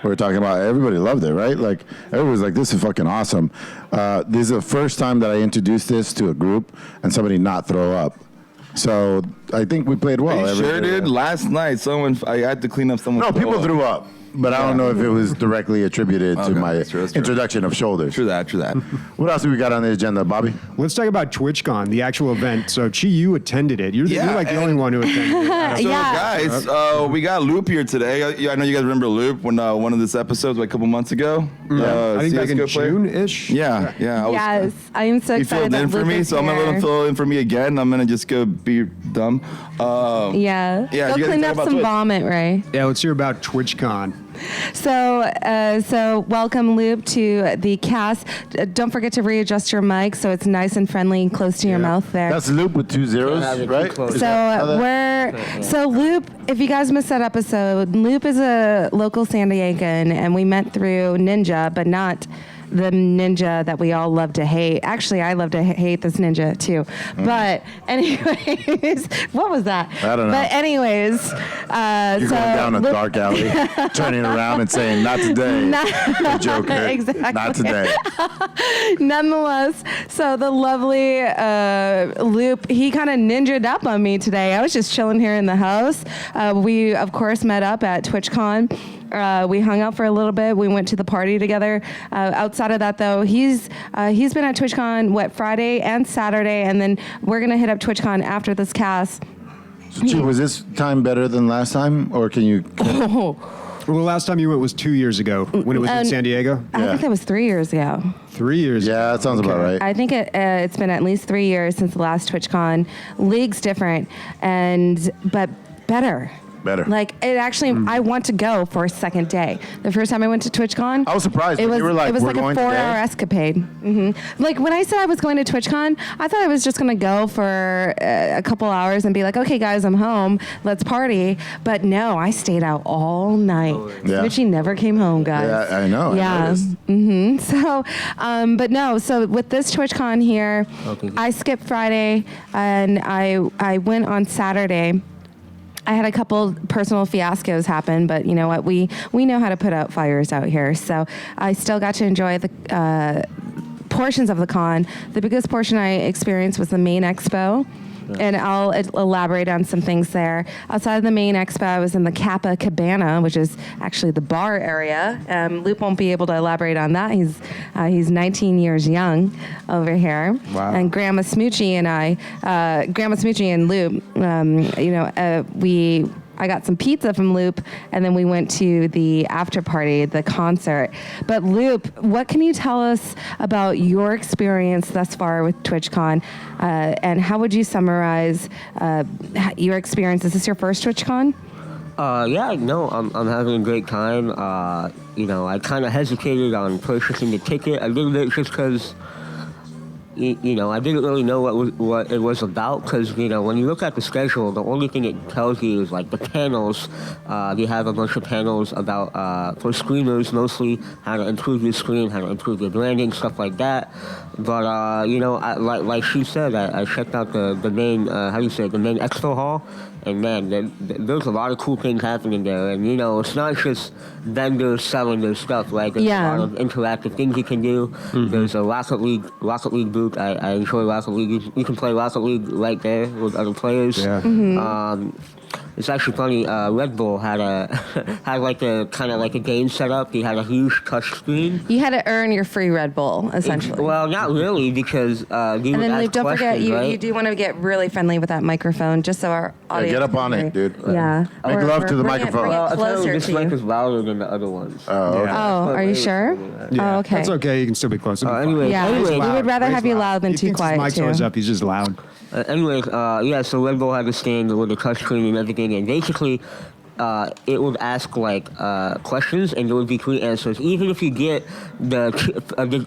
we were talking about. Everybody loved it, right? Like, everybody was like, this is fucking awesome. This is the first time that I introduced this to a group and somebody not throw up. So I think we played well. They sure did. Last night, I had to clean up someone. No, people threw up. But I don't know if it was directly attributed to my that's true. introduction of Shoulders. True that. What else do we got on the agenda, Bobby? Let's talk about TwitchCon, the actual event. So, Chi, you attended it. You're like the only one who attended it. So, Yeah. guys, we got Loop here today. I know you guys remember Loop when one of this episodes like a couple months ago. I think back in CS:GO player. June-ish. Yeah. Yes, I am so He excited. filled in that for Luke me, is so I'm gonna let him here. fill in for me again. I'm gonna just go be dumb. Yeah. Yeah, Go you guys clean talk up about some Twitch. vomit, Ray. Yeah, let's hear about TwitchCon. So welcome, Loop, to the cast. Don't forget to readjust your mic so it's nice and friendly and close to your mouth there. That's Loop with 2 zeros, have it too right? close. So Loop, if you guys missed that episode, Loop is a local San Diegan, and we met through Ninja, but not the ninja that we all love to hate. Actually, I love to hate this ninja too. But anyways, what was that? I don't know. But anyways, You're going down a dark alley, turning around and saying, "Not today, the Joker." Exactly. Not today. Nonetheless, so the lovely Loop, he kind of ninja'd up on me today. I was just chilling here in the house. We, of course, met up at TwitchCon. We hung out for a little bit. We went to the party together. Outside of that, though, he's been at TwitchCon, Friday and Saturday, and then we're going to hit up TwitchCon after this cast. So, was this time better than last time, or can you? Well, the last time you went was 2 years ago when it was in San Diego. I think that was 3 years ago. 3 years ago. Yeah, that sounds about right. I think it's been at least 3 years since the last TwitchCon. League's different, but better. Better. Like, it actually, I want to go for a second day. The first time I went to TwitchCon, I was surprised when you were like, it was "We're like a going 4-hour today?" escapade. Like, when I said I was going to TwitchCon, I thought I was just going to go for a couple hours and be like, okay, guys, I'm home. Let's party. But no, I stayed out all night. Yeah. Smoochie never came home, guys. Yeah, I know. I Yeah. noticed. So, but no. So with this TwitchCon here, I skipped Friday and I went on Saturday. I had a couple personal fiascos happen, but you know what? We know how to put out fires out here. So I still got to enjoy the portions of the con. The biggest portion I experienced was the main expo. And I'll elaborate on some things there. Outside of the main expo, I was in the Kappa Cabana, which is actually the bar area. Loop won't be able to elaborate on that. He's 19 years young over here. Wow. And Grandma Smoochie and Loop, I got some pizza from Loop, and then we went to the after party, the concert. But Loop, what can you tell us about your experience thus far with TwitchCon, and how would you summarize your experience? Is this your first TwitchCon? Yeah, no, I'm having a great time. I kind of hesitated on purchasing the ticket a little bit just because, I didn't really know what it was about because, when you look at the schedule, the only thing it tells you is like the panels. They have a bunch of panels about, for screeners mostly, how to improve your screen, how to improve your branding, stuff like that. But, like she said, I checked out the main, the main expo hall. And man, there's a lot of cool things happening there. And it's not just vendors selling their stuff. Like there's a lot of interactive things you can do. Mm-hmm. There's a Rocket League booth. I enjoy Rocket League. You can play Rocket League right there with other players. Yeah. Mm-hmm. It's actually funny. Red Bull had like a kind of like a game set up. He had a huge touch screen. You had to earn your free Red Bull, essentially. Well, not really, because you and then ask don't forget, right? you do want to get really friendly with that microphone, just so our audience. Get up on it, dude. Yeah. Make love to the microphone. Well, closer this to mic you. is louder than the other ones. Oh, okay. Oh, are you sure? Yeah, Oh, okay. That's okay. You can still be close. It'll be fine. Anyway, Yeah, anyway, we would rather have you loud than He too thinks quiet, his mic's always too. up. He's just loud. So Red Bull had a stand with a touchscreen and everything, and basically, it would ask questions, and there would be 3 answers. Even if you get the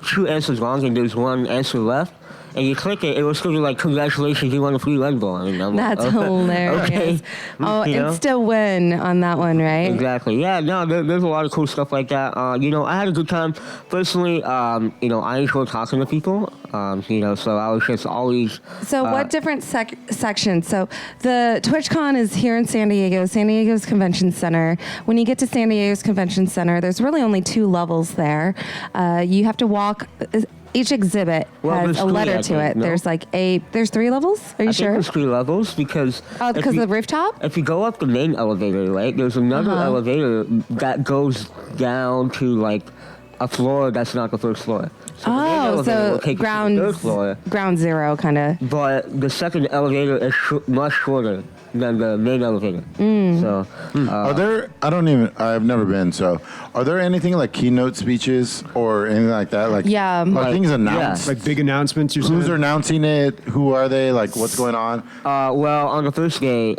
2 answers wrong and there's 1 answer left, and you click it, it will still be like, congratulations, you won a free Red Bull. That's hilarious. Okay. Oh, insta win on that one, right? Exactly. Yeah, no, there's a lot of cool stuff like that. I had a good time. Personally, I enjoy talking to people. So I was just always... So what different sections? So the TwitchCon is here in San Diego's Convention Center. When you get to San Diego's Convention Center, there's really only 2 levels there. You have to walk... Each exhibit has a letter to it. No? There's 3 levels? Are you sure? I think there's 3 levels because... Oh, because of the rooftop? If you go up the main elevator, right, there's another elevator that goes down to like a floor that's not the first floor. So so ground 3rd floor. Ground zero kind of. But the second elevator is much shorter than the main elevator. So, Are there? I've never been. So, are there anything like keynote speeches or anything like that? Like, Yeah. are things announced? Like big announcements, you're Who's saying? announcing it? Who are they? Like, what's going on? well, on the first day,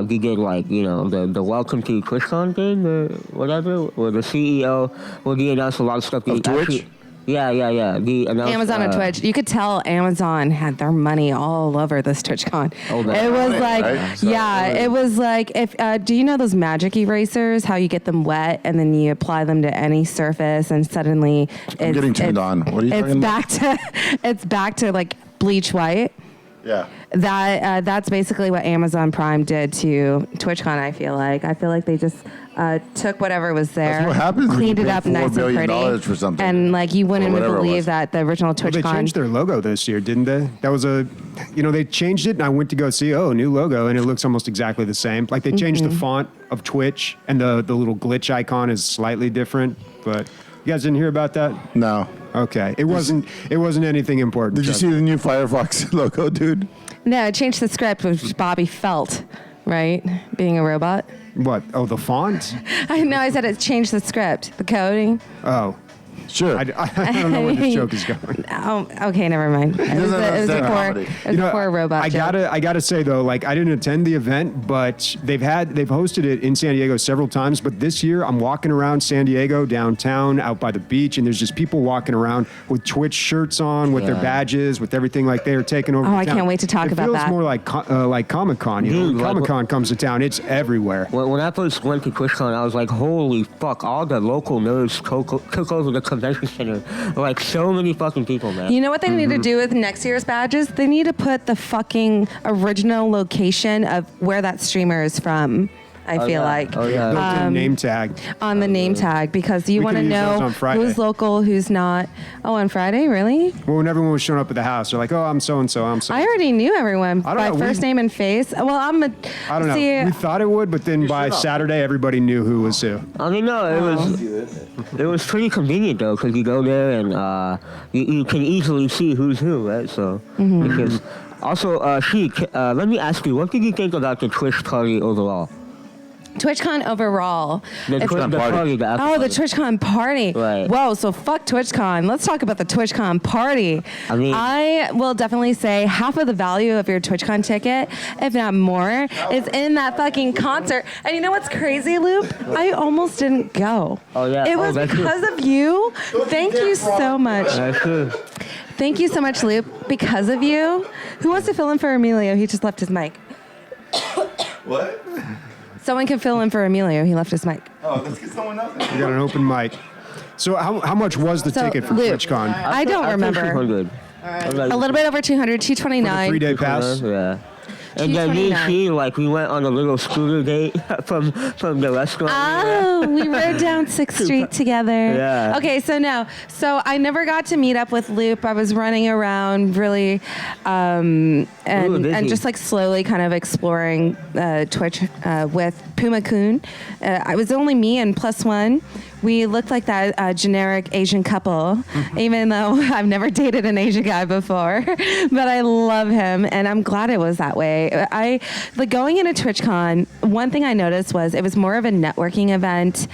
we did like, you know, the welcome to Twitchcon thing or whatever, where the CEO, where he announced a lot of stuff. Of Twitch? Yeah. He announced Amazon and Twitch. You could tell Amazon had their money all over this TwitchCon. Oh, that's it was right, like, right? So- yeah, it was like, if do you know those magic erasers? How you get them wet and then you apply them to any surface, and suddenly I'm getting turned on. What are you talking about? It's back to like bleach white. Yeah. That's basically what Amazon Prime did to TwitchCon. I feel like they just took whatever was there, That's what happens when you cleaned it pay up $4 nice and billion pretty, for something. and like you wouldn't Or whatever it believe was. that the original Well, they TwitchCon. changed their logo this year, didn't they? That was they changed it, and I went to go see, new logo, and it looks almost exactly the same. Like they changed the font of Twitch, and the little glitch icon is slightly different. But you guys didn't hear about that? No. Okay, it wasn't anything important. Did you trust see me. the new Firefox logo, dude? No, it changed the script, which Bobby felt, right? Being a robot. What? Oh, the font? I know. I said it changed the script, the coding. Oh, Sure. I don't know where this joke is going. Oh, okay, never mind. It was understand a comedy. poor robot I joke. gotta say though, like I didn't attend the event, but they've hosted it in San Diego several times. But this year, I'm walking around San Diego downtown, out by the beach, and there's just people walking around with Twitch shirts on, with their badges, with everything like they are taking over. Oh, the I town. can't wait to talk about that. It feels more like Comic Con. You know, Dude, when like- Comic Con comes to town, it's everywhere. When I first went to TwitchCon, I was like, holy fuck, all the local nerds took over the convention center. Like, so many fucking people, man. You know what they need to do with next year's badges? They need to put the fucking original location of where that streamer is from. I feel like Oh, yeah. Built-in name tag. on the name tag, because you We want to could use those know on Friday. who's local, who's not. Oh, on Friday, really? Well, when everyone was showing up at the house, they're like, "Oh, I'm so and so. I'm so." I already knew everyone I don't by know, first name and face. Well, I don't know. See, We thought it would, but then by Saturday, everybody knew who was who. I mean, no, it was pretty convenient though, because you go there and you can easily see who's who, right? So because also, Sheik, let me ask you, what did you think about the Twitch party overall? TwitchCon overall. The If- Twitch party, the after Oh, the party. TwitchCon party. Right. Whoa, so fuck TwitchCon. Let's talk about the TwitchCon party. I mean- I will definitely say half of the value of your TwitchCon ticket, if not more, is in that fucking concert. And you know what's crazy, Loop? I almost didn't go. Oh, yeah. It Oh, was that's true. because of you. Thank you so much. That's true. Thank you so much, Loop. Because of you. Who wants to fill in for Emilio? He just left his mic. What? Someone can fill in for Emilio. He left his mic. Oh, let's get someone else. We got an open mic. So how much was the So, ticket for Luke, TwitchCon? I don't remember. 200. A little bit over 200, For the 229. 3-day pass? Yeah. And then me and 229. she, like, we went on a little scooter date from the restaurant. Oh, we rode down 6th Street together. Yeah. Okay, so I never got to meet up with Loop. I was running around really, and busy. just like slowly kind of exploring Twitch with Puma Kun. I was only me and plus one. We looked like that generic Asian couple, even though I've never dated an Asian guy before, but I love him, and I'm glad it was that way. Like going into TwitchCon, one thing I noticed was it was more of a networking event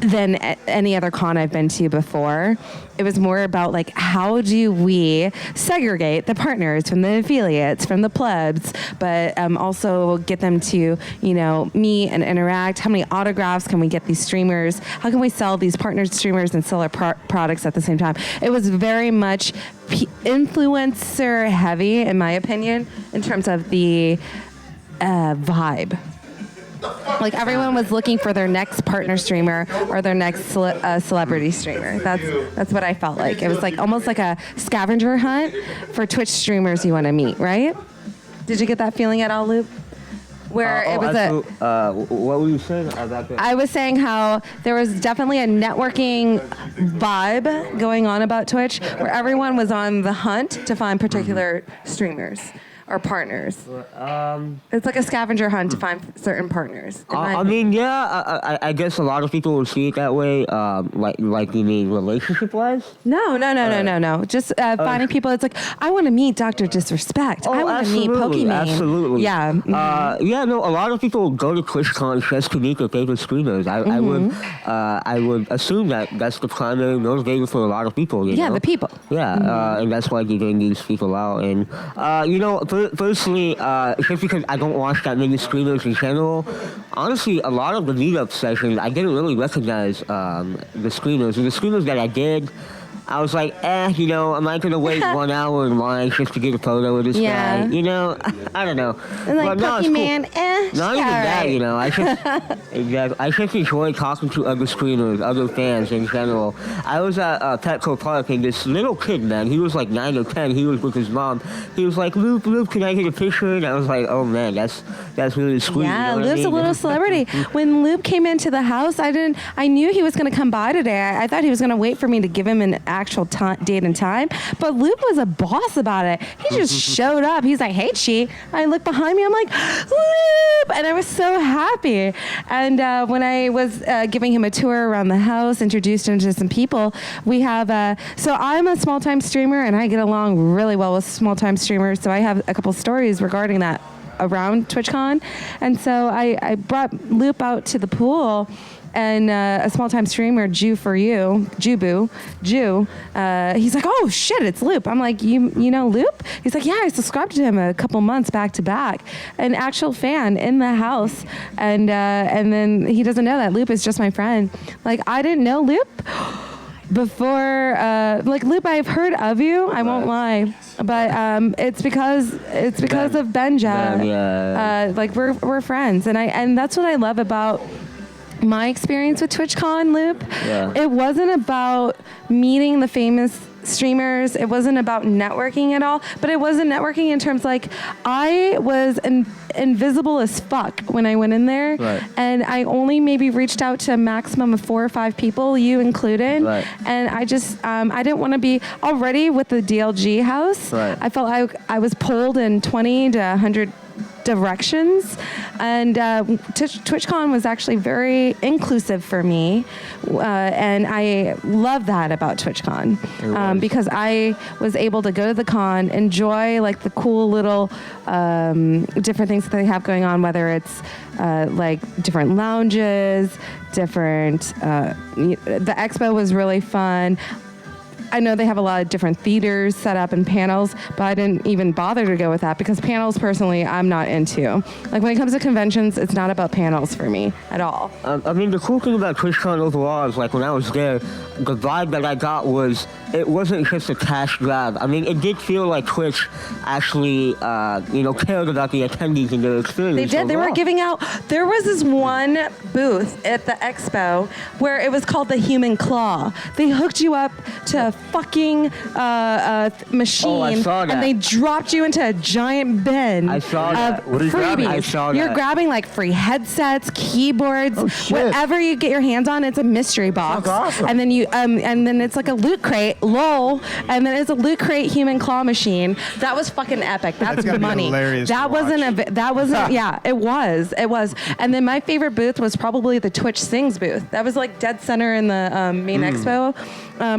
than any other con I've been to before. It was more about like, how do we segregate the partners from the affiliates, from the plebs, but also get them to, you know, meet and interact. How many autographs can we get these streamers? How can we sell these partnered streamers and sell our products at the same time? It was very much influencer heavy, in my opinion, in terms of the vibe. Like everyone was looking for their next partner streamer or their next celebrity streamer. That's what I felt like. It was like almost like a scavenger hunt for Twitch streamers you want to meet, right? Did you get that feeling at all, Loop? Where it was what were you saying about that? I was saying how there was definitely a networking vibe going on about Twitch, where everyone was on the hunt to find particular streamers. or partners? It's like a scavenger hunt to find certain partners. I mean, yeah, I guess a lot of people will see it that way. Like you mean relationship-wise? No. Just finding people. It's like, I want to meet Dr. Disrespect. I want to meet Pokimane. Absolutely. Yeah. No, a lot of people go to TwitchCon just to meet their favorite streamers. I would assume that that's the primary motivator for a lot of people. You know? The people. Yeah, and that's why they bring these people out. And, personally, just because I don't watch that many streamers in general, honestly, a lot of the meetup sessions, I didn't really recognize the streamers. And the streamers that I did, I was like, am I going to wait 1 hour in line just to get a photo with this guy? I don't know. And like, Pokemon, cool. Not even that, I just enjoy talking to other streamers, other fans in general. I was at Petco Park, and this little kid, man, he was like 9 or 10, he was with his mom. He was like, Loop, can I get a picture? And I was like, oh man, that's really sweet. Yeah, you know Loop's a little celebrity. When Loop came into the house, I knew he was going to come by today. I thought he was going to wait for me to give him an actual date and time, but Loop was a boss about it. He just showed up. He's like, hey, Chi. I look behind me, I'm like, Loop! And I was so happy. And when I was giving him a tour around the house, introduced him to some people, we have, so I'm a small-time streamer, and I get along really well with small-time streamers, so I have a couple stories regarding that around TwitchCon. And so I brought Loop out to the pool, and a small-time streamer, Jubu, he's like, oh shit, it's Loop. I'm like, you know Loop? He's like, yeah, I subscribed to him a couple months back to back. An actual fan in the house, and then he doesn't know that Loop is just my friend. Like, I didn't know Loop before. Like, Loop, I've heard of you. I won't lie, but it's because of Benja. Like, we're friends, and that's what I love about my experience with TwitchCon, Loop. It wasn't about meeting the famous streamers. It wasn't about networking at all, but it wasn't networking in terms like I was invisible as fuck when I went in there, and I only maybe reached out to a maximum of 4 or 5 people, you included, and I just I didn't want to be already with the DLG house. I felt I was pulled in 20 to 100 directions, and TwitchCon was actually very inclusive for me, and I love that about TwitchCon, because I was able to go to the con, enjoy like the cool little different things that they have going on, whether it's like different lounges, different the expo was really fun. I know they have a lot of different theaters set up and panels, but I didn't even bother to go with that because panels, personally, I'm not into. Like, when it comes to conventions, it's not about panels for me at all. I mean, the cool thing about TwitchCon overall is, like, when I was there, the vibe that I got was it wasn't just a cash grab. I mean, it did feel like Twitch actually, cared about the attendees and their experience. They did. Overall. They were giving out. There was this one booth at the expo where it was called the Human Claw. They hooked you up to a fucking machine, I saw that. and they dropped you into a giant bin. I saw that. What are you grabbing? freebies. I saw You're that. grabbing like free headsets, keyboards, whatever you get your hands on. It's a mystery box, awesome. and then you and then it's like a loot crate, lol, and then it's a loot crate Human Claw machine. That was fucking epic. That's gotta be money. hilarious That to wasn't watch. that wasn't. Yeah, it was. And then my favorite booth was probably the Twitch Sings booth. That was like dead center in the main expo.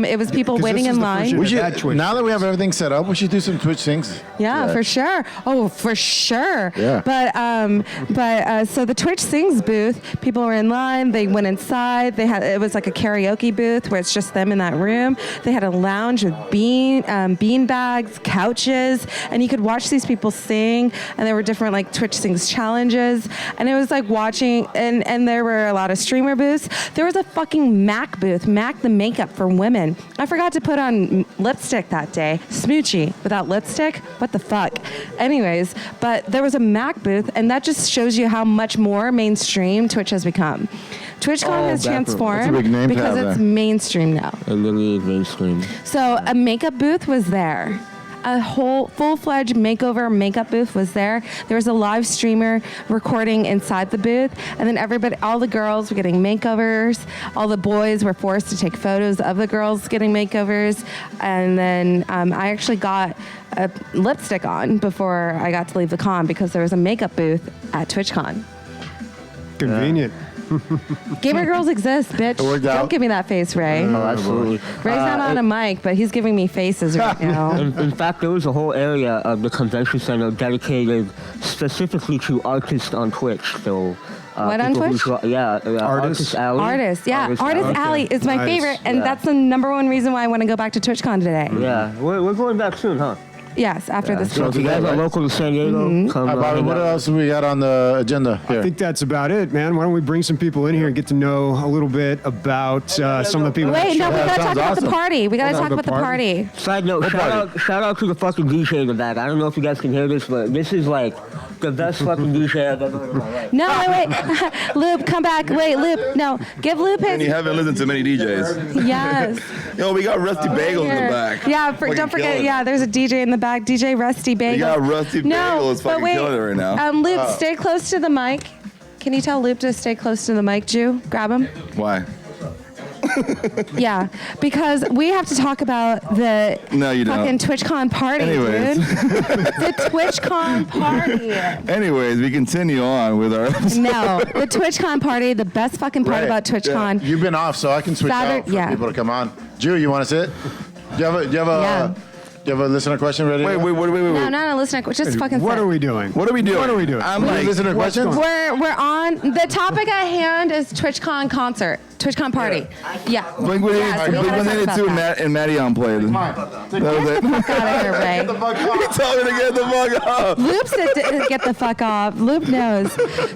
It was people 'Cause waiting this is in the first line. year We should, At Twitch. now that we have everything set up, we should do some Twitch things. Yeah, for sure. Oh, for sure. Yeah. But so the Twitch Sings booth, people were in line. They went inside. It was like a karaoke booth where it's just them in that room. They had a lounge with bean bags, couches, and you could watch these people sing. And there were different like Twitch Sings challenges, and it was like watching. And there were a lot of streamer booths. There was a fucking Mac booth, Mac the makeup for women. I forgot to put on lipstick that day. Smoochie without lipstick? What the fuck? Anyways, but there was a Mac booth, and that just shows you how much more mainstream Twitch has become. TwitchCon has definitely. transformed That's a big name to because have it's there. mainstream now. It really is mainstream. So a makeup booth was there. A whole full-fledged makeover makeup booth was there. There was a live streamer recording inside the booth, and then all the girls were getting makeovers. All the boys were forced to take photos of the girls getting makeovers, and then I actually got a lipstick on before I got to leave the con because there was a makeup booth at TwitchCon. Convenient. Gamer girls exist, bitch. It worked out. Don't give me that face, Ray. Oh, absolutely. Ray's not on a mic, but he's giving me faces right now. In fact, there was a whole area of the convention center dedicated specifically to artists on Twitch. So, What on people who Twitch? draw- yeah, Artists? Artist Alley. Artist, yeah. Artist Alley is my Nice. favorite, and Yeah. that's the number one reason why I want to go back to TwitchCon today. Yeah, we're going back soon, huh? Yes, after this. So if you guys are local to San Diego, come Hi, Bobby, hang what out. else do we got on the agenda I here? think that's about it, man. Why don't we bring some people in here and get to know a little bit about some of the people? Wait, no, we Yeah, gotta talk sounds about the awesome. party. We gotta Oh, talk the about the party? party. Side note, shout out to the fucking DJ in the back. I don't know if you guys can hear this, but this is like the best fucking DJ I've ever heard in my life. No, wait. Loop, come back. Wait, Loop. No, give Loop And you his. haven't listened to many DJs. Yes. Yo, we got Rusty Bagel in the Here. back. Yeah, Fucking don't forget. killing it. Yeah, there's a DJ in the back. DJ Rusty Bagel. We got Rusty Bagel is but fucking wait. killing it right now. Loop, stay close to the mic. Can you tell Loop to stay close to the mic, Jew? Grab him. Why? Yeah, because we have to talk about the No, you don't. fucking TwitchCon party, Anyways. dude. The TwitchCon party. Anyways, we continue on with our episode. No, the TwitchCon party, the best fucking part Right. about TwitchCon. You've been off, so I can switch Saturday- out for yeah. people to come on. Drew, you want to sit? Do you have a listener question ready? Wait. No, not a listener. Just fucking What sit. are we doing? What are we doing? What are we doing? I'm like, listener what's questions? going We're on the topic at hand is TwitchCon concert, TwitchCon party. Yeah. Blink Yeah, so we gotta talk about 182 that. and Maddie played. That was it. Fuck out of here, Ray. He told me to get the fuck off. Loop said to get the fuck off. Loop knows.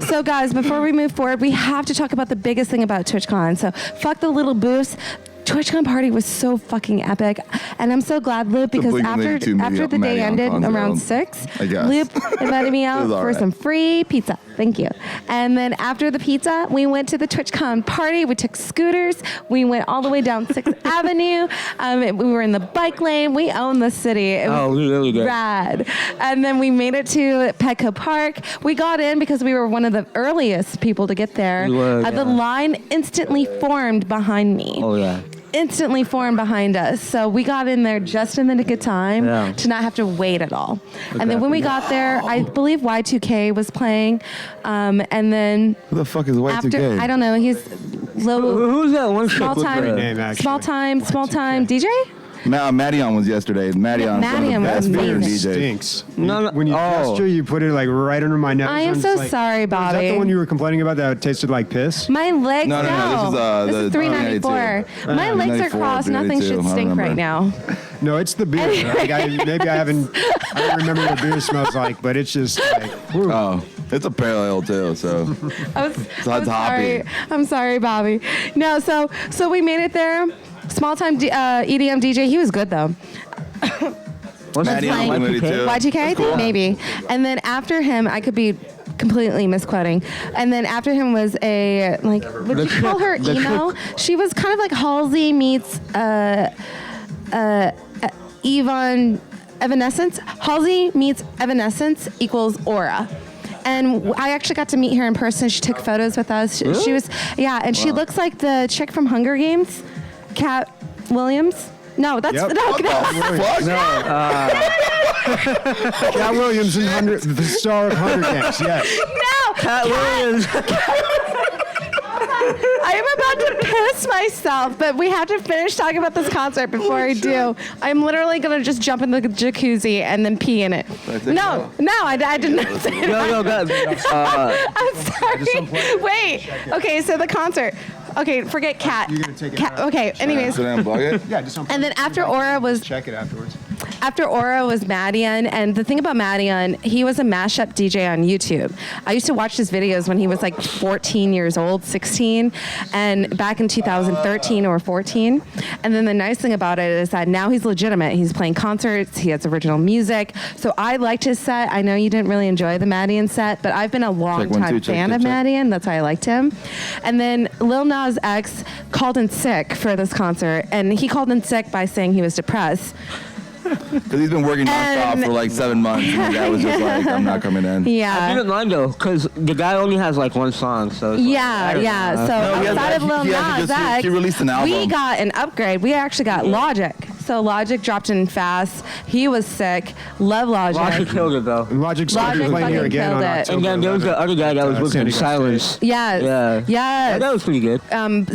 So, guys, before we move forward, we have to talk about the biggest thing about TwitchCon. So, fuck the little booths. TwitchCon party was so fucking epic, and I'm so glad, Loop, because after the day ended around 6, I guess. Loop invited me It out was all for right. some free pizza. Thank you. And then after the pizza, we went to the TwitchCon party. We took scooters. We went all the way down 6th Avenue. We were in the bike lane. We owned the city. It was Oh, we really did. rad. And then we made it to Petco Park. We got in because we were one of the earliest people to get there. We were, The yeah. line instantly formed behind me. Oh yeah. Instantly formed behind us. So we got in there just in the nick of time Yeah. to not have to wait at all. And then when we got there, I believe Y2K was playing. And then Who the fuck is after, Y2K? I don't know, he's low, Who's that one small chick with time, the- name, actually. small time DJ? Maddion was yesterday. Maddion Maddion was was one of the best amazing. DJs. Stinks. No, When you gesture, you put it like right under my nose. I am and so it's like- sorry, Is that Bobby. the one you were complaining about that tasted like piss? My legs, No, this is, the $3.94. My legs are 394, crossed. Nothing 382, should I stink remember. right now. No, it's the beer. Like maybe I don't remember what beer smells like, but it's just like, whew. Oh, it's a pale ale too, so I'm hoppy. sorry. I'm sorry, Bobby. No, so we made it there. Small time EDM DJ. He was good though. What's his Maddion name? was ready, too. Y2K? That's cool. Maybe. And then after him, I could be completely misquoting. And then after him was a, like, would you call her the emo? She was kind of like Halsey meets Evanescence. Halsey meets Evanescence equals Aura. And I actually got to meet her in person. She took photos with us. She was, yeah, and she looks like the chick from Hunger Games, Cat Williams. No, that's Yep. no. Cat Williams in the star of Hunger Games. Yes. No, Cat Williams. I am about to piss myself, but we have to finish talking about this concert before I do. I'm literally going to just jump in the jacuzzi and then pee in it. No, I did not say that. No, guys. I'm sorry. Wait. Okay, so the concert. Okay, forget Cat. You're gonna take it Cat. out. Okay, anyways. Should I unplug it? Yeah, just And then after Aura was check it afterwards. Maddion, and the thing about Maddion, he was a mashup DJ on YouTube. I used to watch his videos when he was like 14 years old, 16, and back in 2013 or 14. And then the nice thing about it is that now he's legitimate. He's playing concerts, he has original music. So I liked his set. I know you didn't really enjoy the Maddion set, but I've been a long time fan of Maddion. That's why I liked him. And then Lil Nas X called in sick for this concert, and he called in sick by saying he was depressed. Because he's been working nonstop for like 7 months. And the guy was just like, I'm not coming in. I Yeah. didn't mind though, because the guy only has like one song, so. It's like, I don't know. So No, he has- outside of Lil he actually Nas just- X, he released an album. we got an upgrade. We actually got Logic. So Logic dropped in fast. He was sick. Love Logic. Logic killed it though. And Logic's going to be Logic playing here fucking again on killed it. October And then there was the 11th. other guy that was with San him, Diego Silence. Yes. Yeah. Yes. That was pretty good.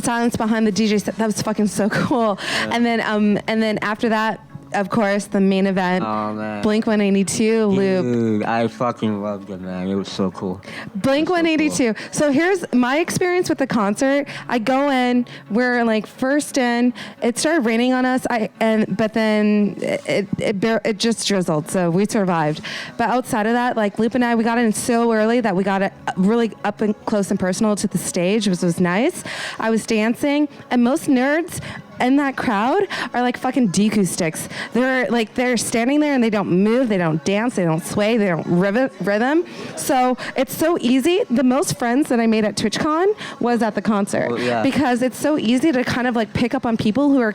Silence behind the DJ set. That was fucking so cool. And then after that, of course, the main event, Oh, man. Blink 182 loop. Dude, I fucking loved it, man. It was so cool. Blink 182. So here's my experience with the concert. I go in, we're like first in. It started raining on us. But then it just drizzled, so we survived. But outside of that, like Loop and I, we got in so early that we got it really up and close and personal to the stage, which was nice. I was dancing, and most nerds in that crowd are like fucking Deku sticks. They're standing there and they don't move, they don't dance, they don't sway, they don't rhythm. So it's so easy. The most friends that I made at TwitchCon was at the concert because it's so easy to kind of like pick up on people who are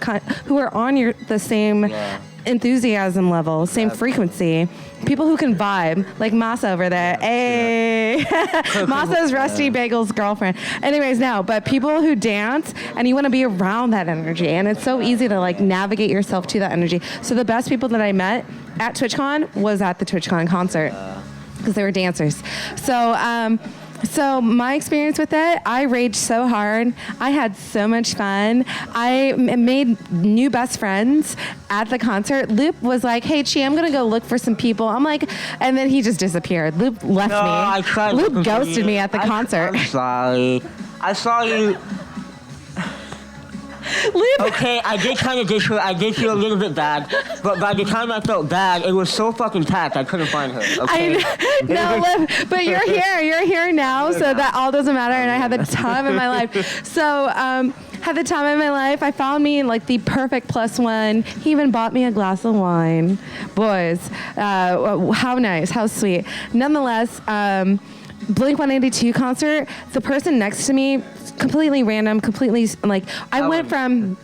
on the same enthusiasm level, same frequency. People who can vibe, like Masa over there. Hey, Masa's Rusty Bagel's girlfriend. Anyways, but people who dance and you want to be around that energy, and it's so easy to like navigate yourself to that energy. So the best people that I met at TwitchCon was at the TwitchCon concert because they were dancers. So my experience with it, I raged so hard. I had so much fun. I made new best friends at the concert. Loop was like, "Hey, Chi, I'm gonna go look for some people." I'm like, and then he just disappeared. Loop left me. I tried Loop looking for ghosted you. me at the concert. I'm sorry. I saw you. Loop. Okay, I did kind of dish her. I did feel a little bit bad, but by the time I felt bad, it was so fucking packed. I couldn't find her. Okay. Look, but you're here. You're here now, so that all doesn't matter. And I had the time of my life. So, had the time of my life. I found me like the perfect +1. He even bought me a glass of wine. Boys, how nice, how sweet. Nonetheless, Blink 182 concert. The person next to me, completely random, completely like I went from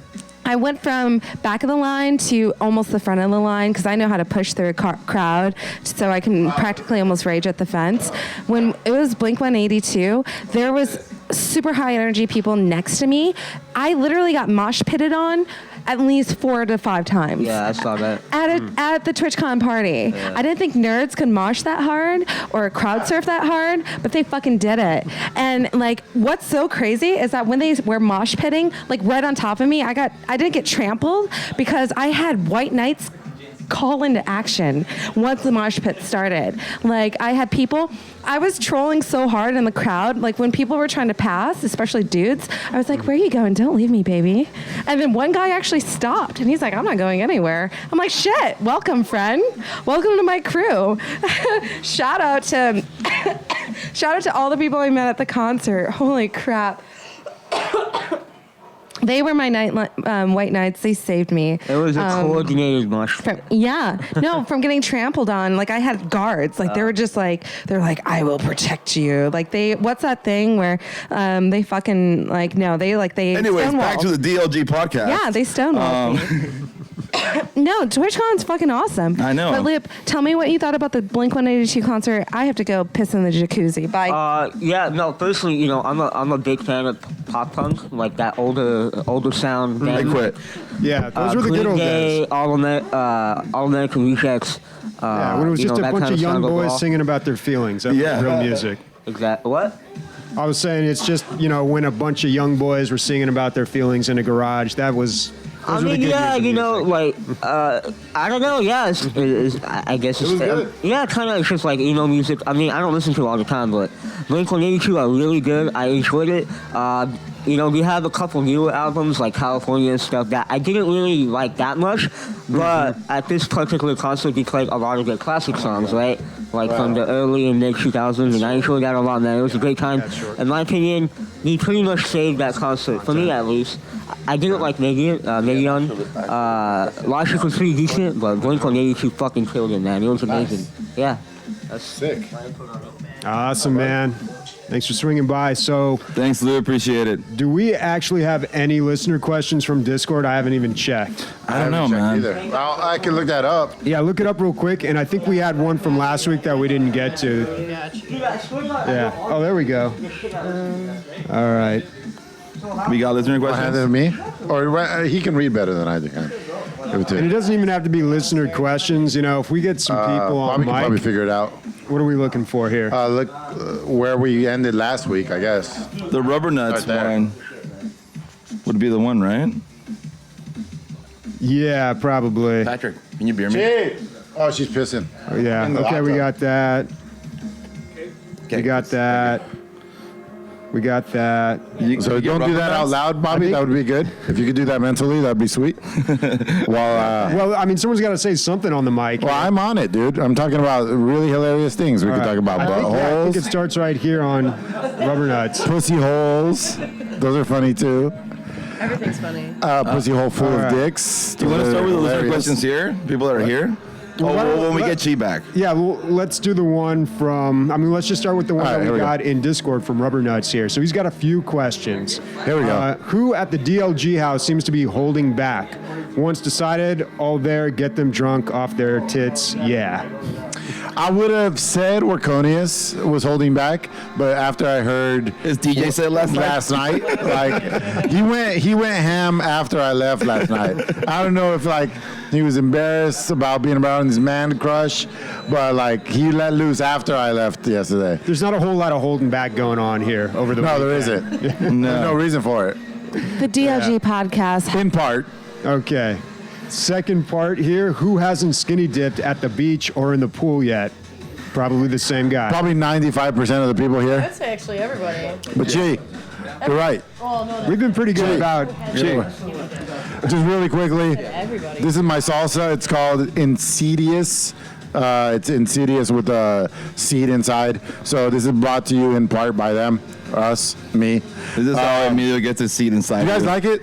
back of the line to almost the front of the line because I know how to push through a crowd, so I can practically almost rage at the fence. When it was Blink 182, there was super high energy people next to me. I literally got mosh pitted on at least 4 to 5 times. Yeah, I saw that. At the TwitchCon party. Yeah. I didn't think nerds could mosh that hard or crowd surf that hard, but they fucking did it. And like, what's so crazy is that when they were mosh pitting, like right on top of me, I didn't get trampled because I had white knights call into action once the mosh pit started. Like I was trolling so hard in the crowd. Like when people were trying to pass, especially dudes, I was like, "Where are you going? Don't leave me, baby." And then one guy actually stopped and he's like, "I'm not going anywhere." I'm like, "Shit, welcome, friend. Welcome to my crew." Shout out to all the people I met at the concert. Holy crap. They were my white knights. They saved me. It was a coordinated mosh. From getting trampled on. Like I had guards. Like they were just like, they're like, "I will protect you." Like what's that thing where they fucking like, no, they Anyways, back to the DLG podcast. Yeah, they stonewalled me. No, TwitchCon's fucking awesome. I know. But Loop, tell me what you thought about the Blink 182 concert. I have to go piss in the jacuzzi. Bye. Yeah, no. Firstly, I'm a big fan of pop punk, like that older sound. I quit. Yeah, those were the good old days. All American Rejects. Yeah, when it was just a bunch of young boys singing about their feelings. That was real music. Exactly. What? I was saying it's just, when a bunch of young boys were singing about their feelings in a garage, those were the good years of music. I don't know, yeah, I guess it's... was good. Yeah, kind of, it's just like, music. I mean, I don't listen to it all the time, but Blink-182 are really good. I enjoyed it. We have a couple newer albums, like California and stuff, that I didn't really like that much, but at this particular concert, they played a lot of their classic songs, right? Like from the early and mid-2000s, and I enjoyed that a lot, man. It was a great time. In my opinion, they pretty much saved that concert, for me at least. I didn't like Megan. Logic was pretty decent, but Blink-182 fucking killed it, man. It was amazing. Yeah. That's sick. Awesome, man. Thanks for swinging by. So, Thanks, Lou. Appreciate it. do we actually have any listener questions from Discord? I haven't even checked. I don't know, haven't man. checked either. I can look that up. Yeah, look it up real quick. And I think we had one from last week that we didn't get to. Yeah. Oh, there we go. All right. We got listener Hand it questions? to me, or he can read better than I can. Give it to And it him. doesn't even have to be listener questions. You know, if we get some people on Bobby can probably mic, figure it out. what are we looking for here? Look where we ended last week, I guess. The rubber nuts Right there. one would be the one, right? Yeah, probably. Patrick, can you beer me? Hey! Oh, she's pissing. Oh, yeah. In the Okay, we laptop. got that. We got that. We got that. So don't do that out loud, Bobby. think- That would be good. If you could do that mentally, that'd be sweet. Well, I mean, someone's got to say something on the mic. Well, I'm on it, dude. I'm talking about really hilarious things. We All could right. talk about I think it buttholes, starts right here on rubber nuts. pussy holes. Those are funny too. Everything's funny. Pussy hole full All of right. dicks. Do you want to Those start are with the listener hilarious. questions here? People that are here? Well, why don't- when we let- get Chi back. Yeah, well, let's do the one from. I mean, let's just start with the one All right, that here we we go. got in Discord from Rubber Nuts here. So he's got a few questions. Here we go. Who at the DLG house seems to be holding back? Once decided, all there, get them drunk off their tits. Yeah. I would have said Orconius was holding back, but after I heard His DJ said last night. like he went ham after I left last night. I don't know if like he was embarrassed about being around his man crush, but like he let loose after I left yesterday. There's not a whole lot of holding back going on here over the No, there weekend. isn't. There's no reason for it. The DLG podcast. In part, Okay. Second part here. Who hasn't skinny dipped at the beach or in the pool yet? Probably the same guy. probably 95% of the people here. I'd say actually everybody. But gee, you're right. Well, no, We've been pretty good about. Just really quickly, everybody. this is my salsa. It's called Insidious. It's Insidious with a seed inside. So this is brought to you in part by them, us, me. Is this how Emilio gets his seat inside? You guys you? like it?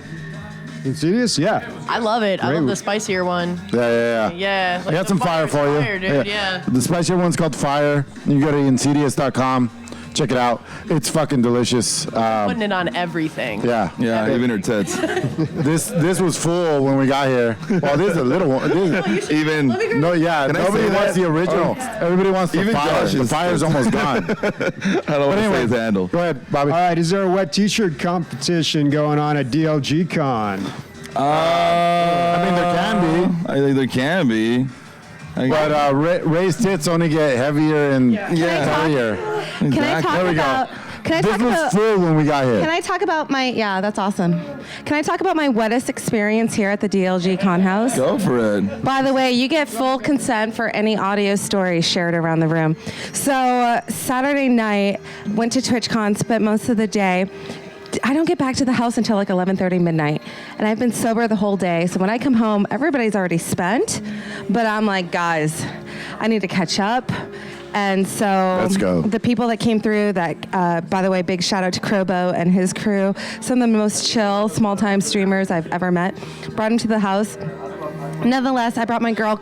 Insidious? Yeah. I love it. I Great. love the spicier one. Yeah. Yeah. I got some fire for you. Fire, dude. Yeah. The spicier one's called Fire. You go to insidious.com. Check it out. It's fucking delicious. Putting it on everything. Yeah. Yeah, even her tits. This was full when we got here. Well, this is a little one. This, Even. no, yeah. Can I Nobody say wants that? the original. Everybody wants the Even fire. Josh The is- fire's almost gone. I don't want to anyway, say his handle. Go ahead, Bobby. All right. Is there a wet T-shirt competition going on at DLG Con? I mean, there can be. I think there can be. But raised tits only get heavier and heavier. Can I talk There we go. about? Can I This talk was about? full when we got here. Can I talk about my? Yeah, that's awesome. Can I talk about my wettest experience here at the DLG Con House? Go for it. By the way, you get full consent for any audio stories shared around the room. So Saturday night, went to Twitchcon, spent most of the day. I don't get back to the house until like 11:30 midnight, and I've been sober the whole day. So when I come home, everybody's already spent, but I'm like, guys, I need to catch up. And so Let's go. the people that came through that, by the way, big shout out to Crowbo and his crew, some of the most chill, small time streamers I've ever met, brought him to the house. Nonetheless, I brought my girl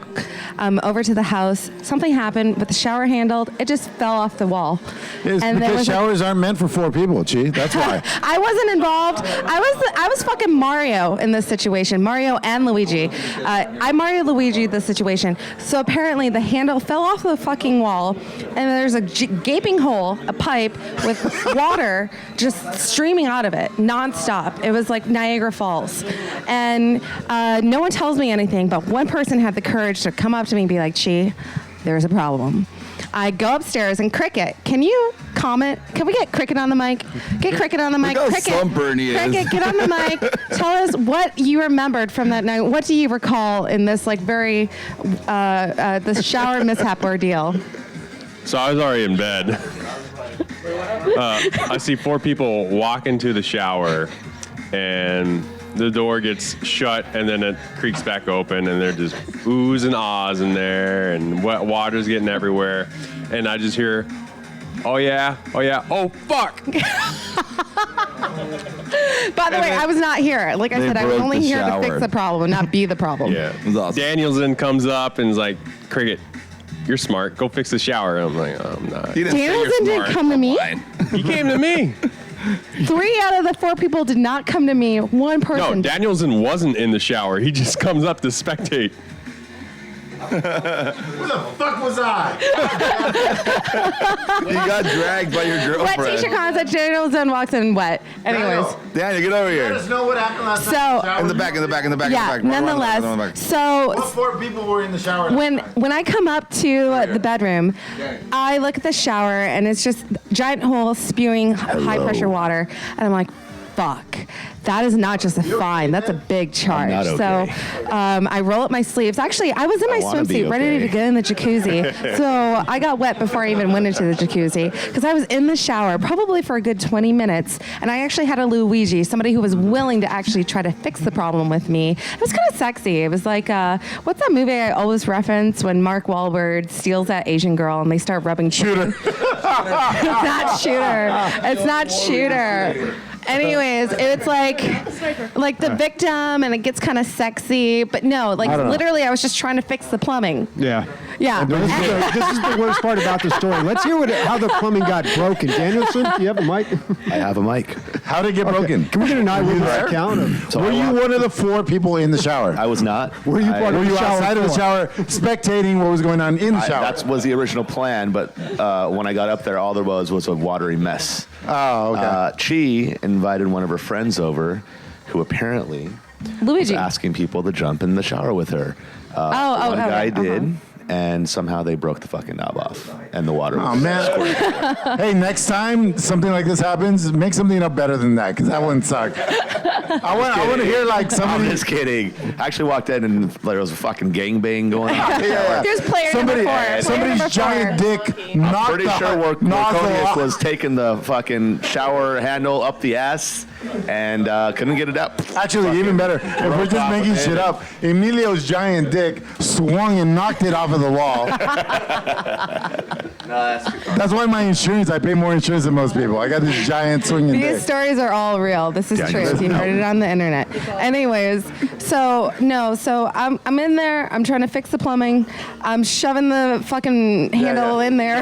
over to the house. Something happened with the shower handle. It just fell off the wall. It's And there because was a- showers aren't meant for 4 people, Chi. That's why. I wasn't involved. I was fucking Mario in this situation. Mario and Luigi. I Mario Luigi the situation. So apparently the handle fell off the fucking wall, and there's a gaping hole, a pipe with water just streaming out of it nonstop. It was like Niagara Falls, and no one tells me anything. But one person had the courage to come up to me and be like, "Chi, there's a problem." I go upstairs and Cricket, can you comment? Can we get Cricket on the mic? Get Cricket on the mic. how Cricket, sunburned he is. Cricket, get on the mic. Tell us what you remembered from that night. What do you recall in this like very this shower mishap ordeal? So I was already in bed. I see 4 people walk into the shower, and the door gets shut, and then it creaks back open, and they're just oohs and ahs in there, and wet water's getting everywhere, and I just hear, "Oh yeah, oh fuck!" By the way, I was not here. Like I They said, I was broke only the here to shower. fix the problem, not be the problem. Yeah. was awesome. Danielson comes up and is like, "Cricket, you're smart. Go fix the shower. And I'm like, oh, I'm not. He didn't say you're Danielson didn't smart. come to me. He came to me. 3 out of the 4 people did not come to me. One No, person. Danielson wasn't in the shower. He just comes up to spectate. Who the fuck was I? You got dragged by your Wet girlfriend. t-shirt cons at Danielson walks in wet. Anyways. Daniel, get over Let here. us know what happened last So- night. In the back, in the back, in the back, Yeah, in the back. nonetheless. Run back. So What 4 people were in the shower? when I come up to the bedroom, I look at the shower and it's just giant hole spewing high pressure water, and I'm like, fuck. That is not just a fine. That's a big charge. not okay. So I roll up my sleeves. Actually, I was in my wanna be swimsuit ready to okay. get in the jacuzzi. So I got wet before I even went into the jacuzzi because I was in the shower probably for a good 20 minutes. And I actually had a Luigi, somebody who was willing to actually try to fix the problem with me. It was kind of sexy. It was like, what's that movie I always reference when Mark Wahlberg steals that Asian girl and they start rubbing Shooter. It's not Shooter. It's not Shooter. Anyways, it's like the victim, and it gets kind of sexy. But no, like literally, I was just trying to fix the plumbing. Yeah. Yeah. This is the worst part about the story. Let's hear how the plumbing got broken. Danielson, do you have a mic? I have a mic. How did it get broken? Can we get an eyewitness account of? So Were you one of the 4 people in the shower? I was not. Were you part of Were the you shower outside of the floor? shower, spectating what was going on in the shower? That was the original plan, but when I got up there, all there was a watery mess. Oh, okay. Chi invited one of her friends over, who apparently was Luigi. asking people to jump in the shower with her. One guy did, and somehow they broke the fucking knob off, and the water. Oh was man! Hey, next time something like this happens, make something up better than that, because that one sucked. I want to hear like I'm somebody. just kidding. I actually walked in and there was a fucking gangbang going on. Here's player number 4. Player Somebody's number 4. giant dick knocked I'm pretty sure nozzle Workonius off. was taking the fucking shower handle up the ass and couldn't get it up. Actually, even better, if we're just making shit up, Emilio's giant dick swung and knocked it off of the wall. That's why my insurance, I pay more insurance than most people. I got this giant swinging These dick. stories are all real. This is true. You heard it on the internet. Anyways, so I'm in there. I'm trying to fix the plumbing. I'm shoving the fucking handle in there.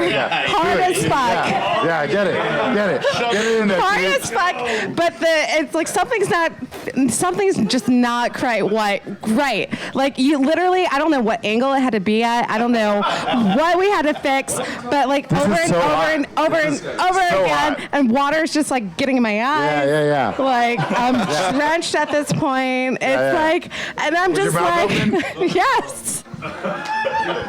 Hard as fuck. Yeah, get it. Get it in there. Hard dude. as fuck. But it's like something's just not quite right. Like you literally, I don't know what angle it had to be at. I don't know what we had to fix. But like This over is and so over hot. and over and over so again, hot. and water's just like getting in my eyes. Yeah. Like I'm drenched at this point. It's yeah. like, and I'm Was your just mouth like, yes.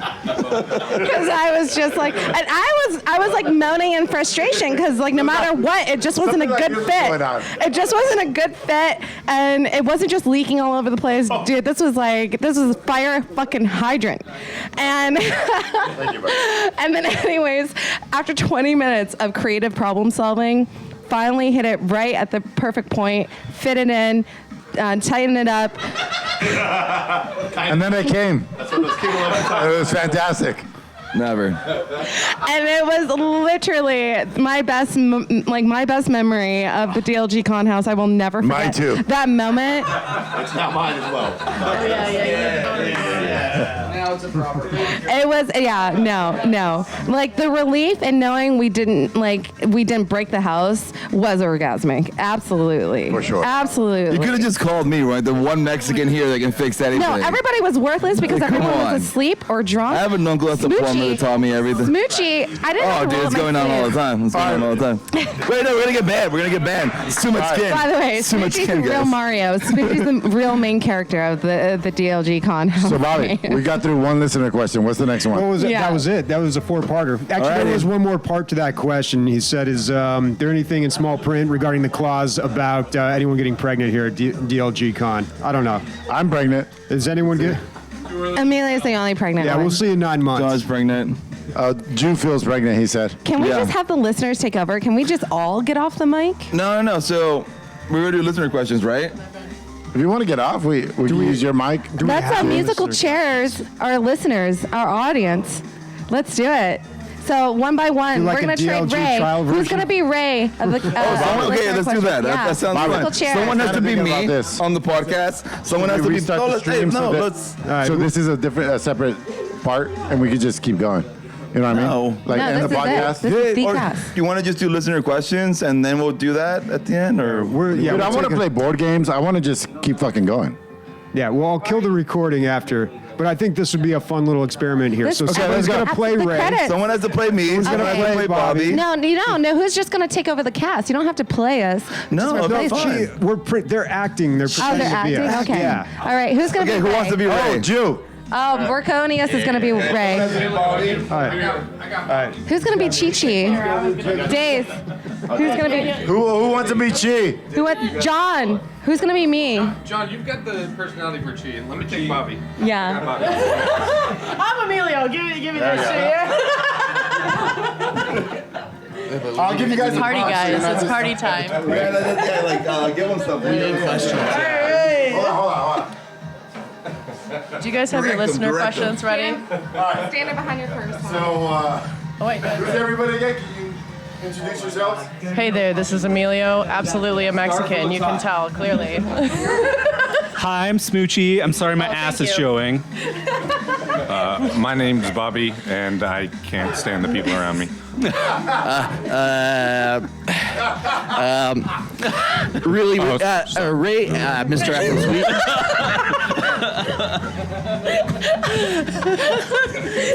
Because I was just like, and I was like moaning in frustration because like no matter what, it just wasn't a Something like good this is fit. going on. It just wasn't a good fit, and it wasn't just leaking all over the place, dude. This was a fire fucking hydrant, and and then anyways, after 20 minutes of creative problem solving, finally hit it right at the perfect point, fit it in. Tighten it up. And then it came. It was fantastic. Never. And it was literally my best memory of the DLG Con House. I will never forget Mine too. that moment. It's not mine as well. Now it's a proper. It was no. Like the relief in knowing we didn't break the house was orgasmic. Absolutely. For sure. Absolutely. You could have just called me, right? The one Mexican here that can fix anything. No, everybody was worthless because Come everyone on. was asleep or drunk. I have an uncle that's a plumber that taught me everything. Smoochy, I didn't have Oh, to dude, roll it's up my going on all the sleeves. time. It's going on all the time. Wait, no, we're gonna get banned. We're gonna get banned. It's too much skin. By the way, it's too much Smoochie's skin, the real guys. Mario. Smoochie's the real main character of the DLG Con. So Bobby, we got through one listener question. What's the next one? What was it? Yeah. That was it. That was a 4-parter. Actually, Alrighty. there was one more part to that question. He said, "Is there anything in small print regarding the clause about anyone getting pregnant here at DLG Con?" I don't know. I'm pregnant. Is anyone get? Amelia's the only pregnant Yeah, one. we'll see in 9 months. John's pregnant. June feels pregnant, he said. Can we Yeah. just have the listeners take over? Can we just all get off the mic? No. So we're gonna do listener questions, right? If you want to get off, we can use your mic. That's have our musical listeners? chairs, our listeners, our audience. Let's do it. So one by one, Do like we're gonna a trade DLG Ray. trial Who's version? gonna be Ray of the? Okay, listener let's do question? that. Yeah. That sounds musical fun. chairs. Someone has to be Think about me this. on the podcast. Someone has to be. Restart Oh, the let's, hey, stream no, so that- let's. All right, So this is a different, separate. part and we could just keep going. You know what I mean? No. Like No, in the this is it. podcast. This is the Or cast. you want to just do listener questions and then we'll do that at the end, or Dude, I want to play board games. I want to just keep fucking going. Yeah, well, I'll kill the recording after, but I think this would be a fun little experiment here. This- So Okay, someone's let's going go. to play The Ray. credits. someone has to play me. Someone has to Okay. play Bobby. No, you don't. No, who's just going to take over the cast? You don't have to play us. No, Just no, replace fine. us. They're acting. They're Oh, pretending they're to be acting? us. Okay. Yeah. All right, who's going to Okay, be who Ray? wants to be Ray? Oh, Jew. Oh, Borkonius is going to be Ray. All right. Who's going to be Chi-Chi? Dave. Who's going to be... Who wants to be Chi? John. Who's going to be me? John, you've got the personality for Chi. Let me take Bobby. Yeah. Bobby. I'm Emilio. Give me that shit. I'll give you guys Party, guys. It's party time. Give them stuff. Hold on. Do you guys have your Direct them, listener direct them. questions ready? Stand up behind your first one. So, Oh, wait. who's everybody again? Can you introduce yourselves? Hey there, this is Emilio. Absolutely a Mexican. You can tell, clearly. Hi, I'm Smoochie. I'm sorry my Oh, ass thank is you. showing. My name's Bobby, and I can't stand the people around me. Really, Ray, Mr. Applesweet.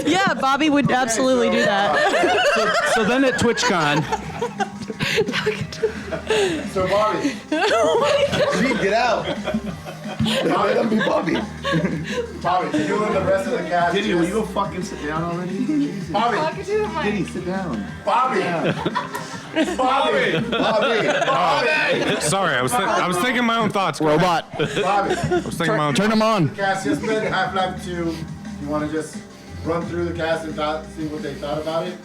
Yeah, Bobby would absolutely do that. So then at Twitchcon, So, Bobby. Reed, get out. Let them be Bobby. Bobby, you and the rest of the cast. Diddy, will you go fucking sit down already? Bobby. Diddy, sit down. Bobby. Bobby. Sorry, I was thinking my own thoughts. Robot. Bobby. I was thinking my own Turn them on. Cast just played Half-Life 2. You want to just run through the cast and see what they thought about it?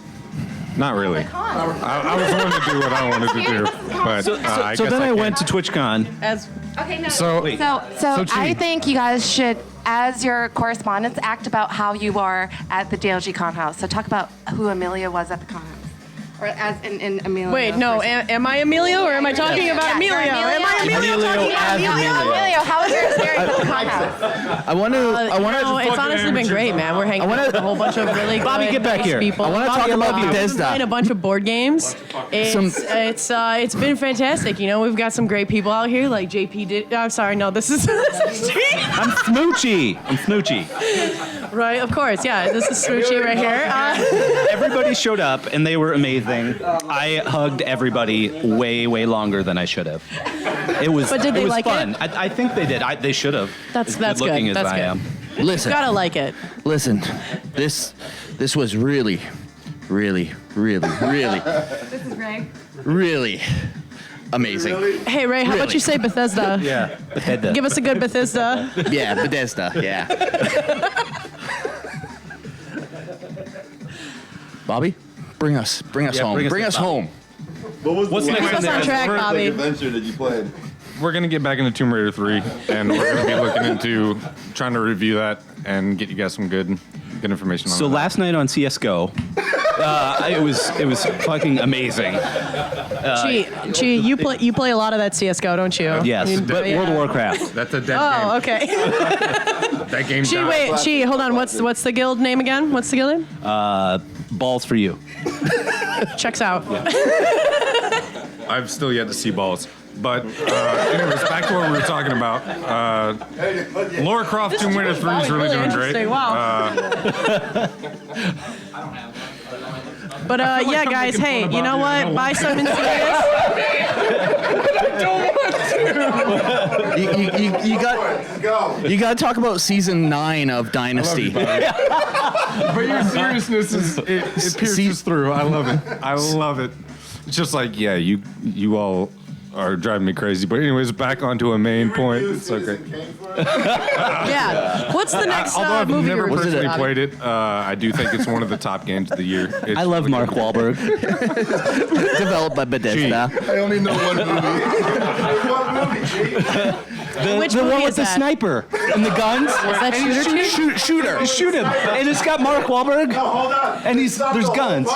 Not really. I was wanting to do what I wanted to do, but I so guess then I can't. went to Twitchcon. As Okay, no. So- So Chi. I think you guys should, as your correspondents, act about how you are at the DLG Con House. So talk about who Amelia was at the con house. Or as in Amelia. wait, no, am I Emilio or am I talking about Yeah, Emilio? you're Am I Emilio talking about Emilio? Emilio, how was your experience at the con house? I want to. No, it's honestly been great, man. We're hanging out with a whole bunch of really Bobby, good, get back nice here. people. I wanna talk about Bethesda. Playing a bunch of board games. It's been fantastic. You know, we've got some great people out here, like JP did. I'm sorry, no, this is I'm Smoochie. right. Of course, yeah. This is Smoochie right here. Everybody showed up and they were amazing. I hugged everybody way longer than I should have. It was But did they it was like fun. it? I think they did. They should have. That's good looking good. as That's I good. am. Listen, Gotta like it. listen. This was really This is Ray. really amazing. Hey Ray, how about Really? you say Bethesda? Yeah. Bethesda. Give us a good Bethesda. Yeah, Bethesda. Yeah. Bobby, bring us home. bring us home. What's next Keep on us on the track, Bobby. adventure that you played? We're gonna get back into Tomb Raider 3, and we're gonna be looking into trying to review that and get you guys some good information on So that. last night on CS:GO, it was fucking amazing. Chi, you play a lot of that CS:GO, don't you? Yes, but yeah. World of Warcraft. That's a dead Oh, game. okay. That game Chi, died. wait, Chi, hold on. What's the guild name again? What's the guild name? Balls for you. Checks out. I've still yet to see balls. But anyways, back to what we were talking about. Lara Croft Tomb Raider 3 is really doing great. interesting. Wow. But yeah, guys, hey, you know what? Buy something serious. You got to talk about season 9 of Dynasty. But your seriousness it pierces through. I love it. I love it. It's just like, yeah, you all are driving me crazy. But anyways, back onto a main point. It's okay. Yeah. What's the next Although I've movie never you're personally Bobby? played it, I do think it's one of the top games of the year. It's I love really Mark good. Wahlberg. Developed by Bethesda. I only know one movie. Which the movie one is with the that? sniper. And the guns. Is that Shooter too? Shooter. Shoot him. And it's got Mark Wahlberg. No, hold on. And there's guns.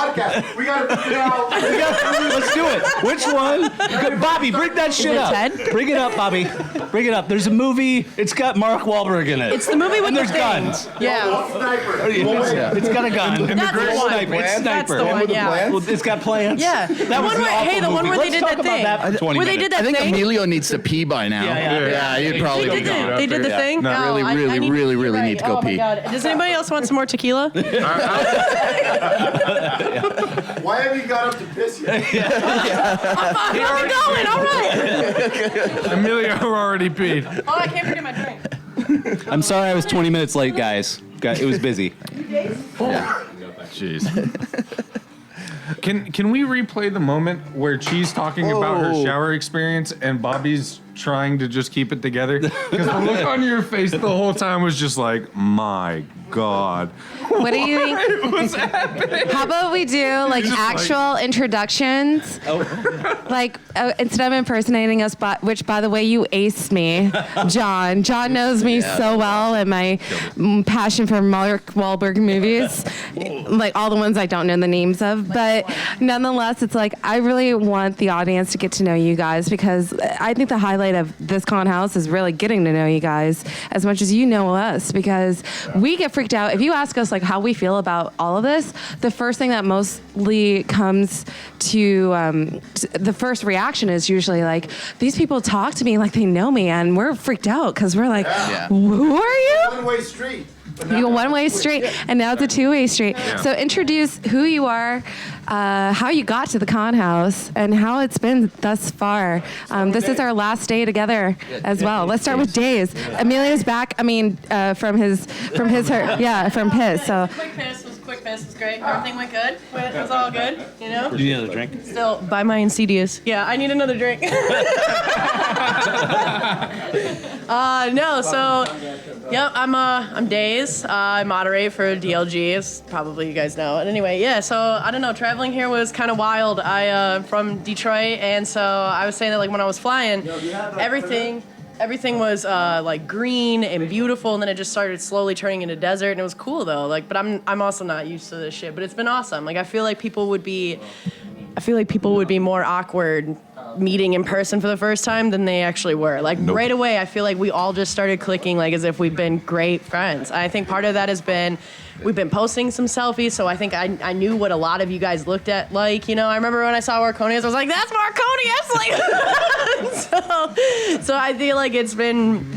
We gotta figure out. Let's do it. Which one? Good. Bobby, bring that shit it up. Ted? Bring it up, Bobby. Bring it up. There's a movie. It's got Mark Wahlberg in it. It's the movie with and the there's thing. guns. Yeah. Sniper. It's got a gun. That's the one. Sniper. It's That's sniper. the one, yeah. Well, it's got plans. Yeah. That was an awful the one movie. where they Let's did talk that about thing. that for 20 Where they minutes. did that I think thing. Emilio needs to pee by now. Yeah. You'd probably They be gone. did the thing. No, Oh, I need to really pee, need to go oh pee. My God. Does anybody else want some more tequila? Why have you got up to piss yet? I'm fucking going. All right. Emilio already peed. Oh, I can't forget my drink. I'm sorry I was 20 minutes late, guys. It was busy. Jeez. Can we replay the moment where Cheese talking about her shower experience and Bobby's trying to just keep it together? Because the look on your face the whole time was just like, my God. What do you think? What's happening? How about we do like Just actual introductions? Like instead of impersonating us, which by the way you aced me, John. John knows me so well and my passion for Mark Wahlberg movies, like all the ones I don't know the names of. But nonetheless, it's like I really want the audience to get to know you guys because I think the highlight of this con house is really getting to know you guys as much as you know us because we get freaked out. If you ask us like how we feel about all of this, the first thing that mostly comes to the first reaction is usually like, these people talk to me like they know me and we're freaked out because we're like, who are you? One-way street. You go one-way street, and now it's a two-way street. Yeah. So introduce who you are, how you got to the con house, and how it's been thus far. This is our last day together as well. Let's start with Days. Emilio's back. I mean, from piss. So Quick piss was great. Everything went good. It was all good. You know. Do you need another drink? Still, buy my Insidious. Yeah, I need another drink. No, so, yep, I'm Days. I moderate for DLG, as probably you guys know. And anyway, yeah, so, I don't know, traveling here was kind of wild. I'm from Detroit, and so I was saying that, like, when I was flying, everything was like green and beautiful, and then it just started slowly turning into desert, and it was cool though. Like, but I'm also not used to this shit. But it's been awesome. Like, I feel like people would be more awkward meeting in person for the first time than they actually were. Like right away, I feel like we all just started clicking, like as if we've been great friends. I think part of that has been we've been posting some selfies, so I think I knew what a lot of you guys looked at like. You know, I remember when I saw Marconius, I was like, that's Marconius! Like, so I feel like it's been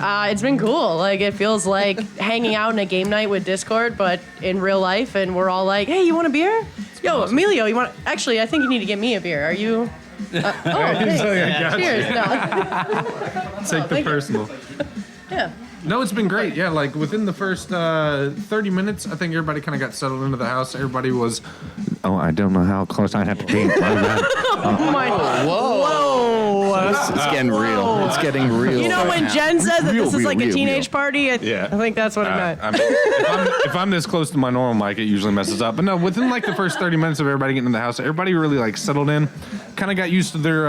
cool. Like, it feels like hanging out in a game night with Discord, but in real life, and we're all like, hey, you want a beer? Yo, Emilio, you want? Actually, I think you need to get me a beer. Are you? Thanks. Cheers. No. Take the personal. Yeah. No, it's been great. Yeah, like within the first 30 minutes, I think everybody kind of got settled into the house. Everybody was, oh, I don't know how close I have to be. Oh my! Whoa! It's getting real. It's getting real. You know when Jen says that this is like a teenage party? I think that's what it meant. I mean, if I'm this close to my normal mic, it usually messes up. But no, within like the first 30 minutes of everybody getting in the house, everybody really like settled in, kind of got used to their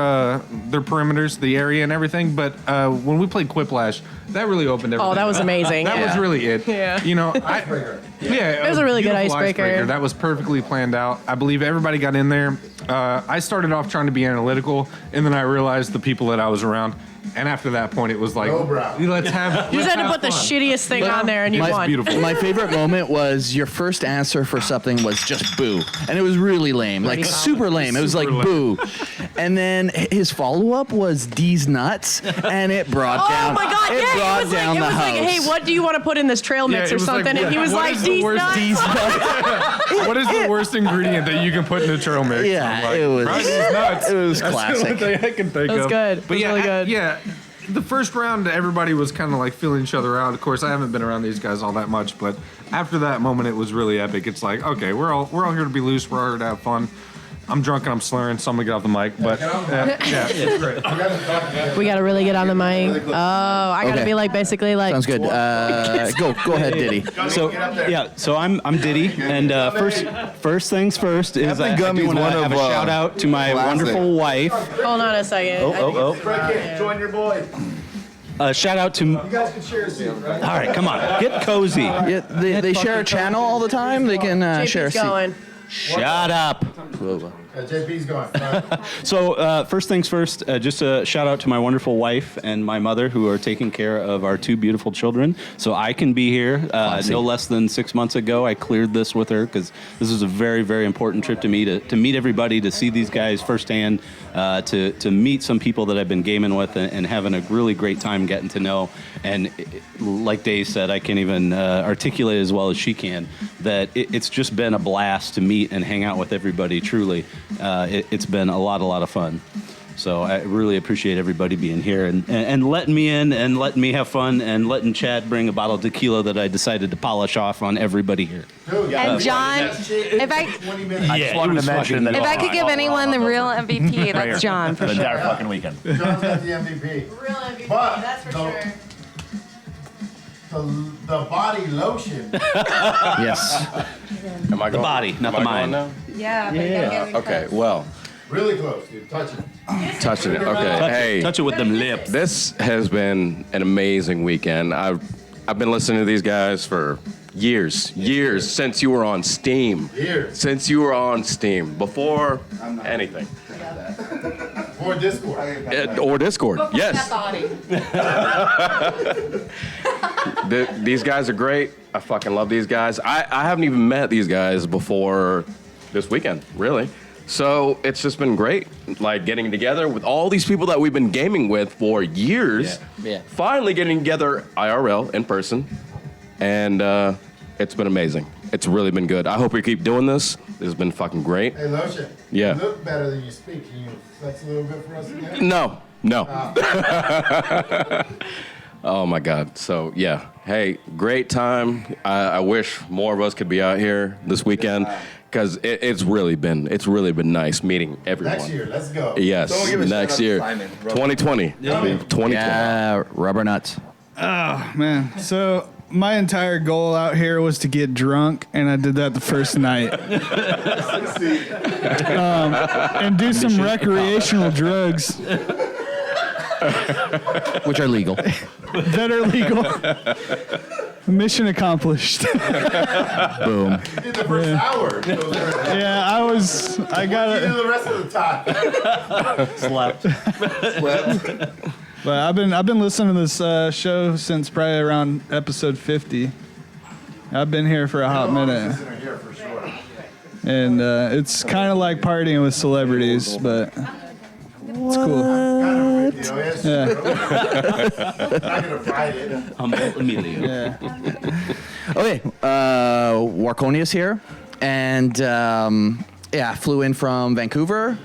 perimeters, the area, and everything. But when we played Quiplash, that really opened everything. Oh, that was amazing. That was really it. Yeah. You know, it was a really good icebreaker. That was perfectly planned out. I believe everybody got in there. I started off trying to be analytical, and then I realized the people that I was around. And after that point, it was like, let's have. You just had to put the shittiest thing on there, and you won. Beautiful. My favorite moment was your first answer for something was just boo, and it was really lame, like super lame. It was like boo, and then his follow up was D's nuts, and it brought down. Oh my God! It brought down the house. Like, hey, what do you want to put in this trail mix or something? And he was like, D's nuts. What is the worst ingredient that you can put in a trail mix? Yeah, it was nuts. It was classic. That's the only thing I can think of. It was good. But it was really good. Yeah. The first round, everybody was kind of like feeling each other out. Of course, I haven't been around these guys all that much, but after that moment, it was really epic. It's like, okay, we're all here to be loose. We're all here to have fun. I'm drunk and I'm slurring, so I'm gonna get off the mic. But it's great. We gotta really get on the mic. Oh, I gotta be like basically like. Sounds good. Go ahead, Diddy. So I'm Diddy, and first things first is I do want to have a shout out to my wonderful wife. Hold on a second. Join your boy. Shout out to. You guys can share a seat, right? All right, come on, get cozy. Yeah, they share a channel all the time. They can share a JP's seat. going. Shut up. JP's going. So first things first, just a shout out to my wonderful wife and my mother who are taking care of our two beautiful children. So I can be here. No less than 6 months ago, I cleared this with her because this was a very, very important trip to me to meet everybody, to see these guys firsthand, to meet some people that I've been gaming with and having a really great time getting to know. And like Dave said, I can't even articulate as well as she can that it's just been a blast to meet and hang out with everybody, truly. It's been a lot of fun. So I really appreciate everybody being here and letting me in and letting me have fun and letting Chad bring a bottle of tequila that I decided to polish off on everybody here. And John, if I just wanted to mention that. if I could give anyone the real MVP, that's John for The sure. entire fucking weekend. John's got the MVP. Real MVP, But that's for the- sure. The body lotion. Yes. Am I The going? body, not am the I going mind. now? Yeah, but you gotta get really Okay, close. well, Really close, dude. Touch it. touching it. Okay, hey, Touch it with them lips. this has been an amazing weekend. I've been listening to these guys for years since you were on Steam. Years. Since you were on Steam before anything. Or Discord. Or Discord. Yes. These guys are great. I fucking love these guys. I haven't even met these guys before this weekend, really. So it's just been great, like getting together with all these people that we've been gaming with for years. Yeah. Finally getting together IRL in person, and it's been amazing. It's really been good. I hope we keep doing this. This has been fucking great. Hey, Lotion. Yeah. You look better than you speak. Can you flex a little bit for us again? No. Oh my God. So yeah. Hey, great time. I wish more of us could be out here this weekend because it's really been nice meeting everyone. Next year, let's go. Yes, Someone give a next shout out to year, Simon. 2020. 2020. Yeah, rubber nuts. Oh, man. So my entire goal out here was to get drunk, and I did that the first night. And do some recreational drugs Which are legal. that are legal. Mission accomplished. Boom. You did the first hour. Yeah, I got You do it. the rest of the time. Slept. But I've been listening to this show since probably around episode 50. I've been here for a hot minute. Here for sure. And it's kind of like partying with celebrities, but it's cool. Kind of a big deal. Yeah. I'm not gonna fight it. Humble Emilio. Yeah. Okay, Warconia's here, and I flew in from Vancouver,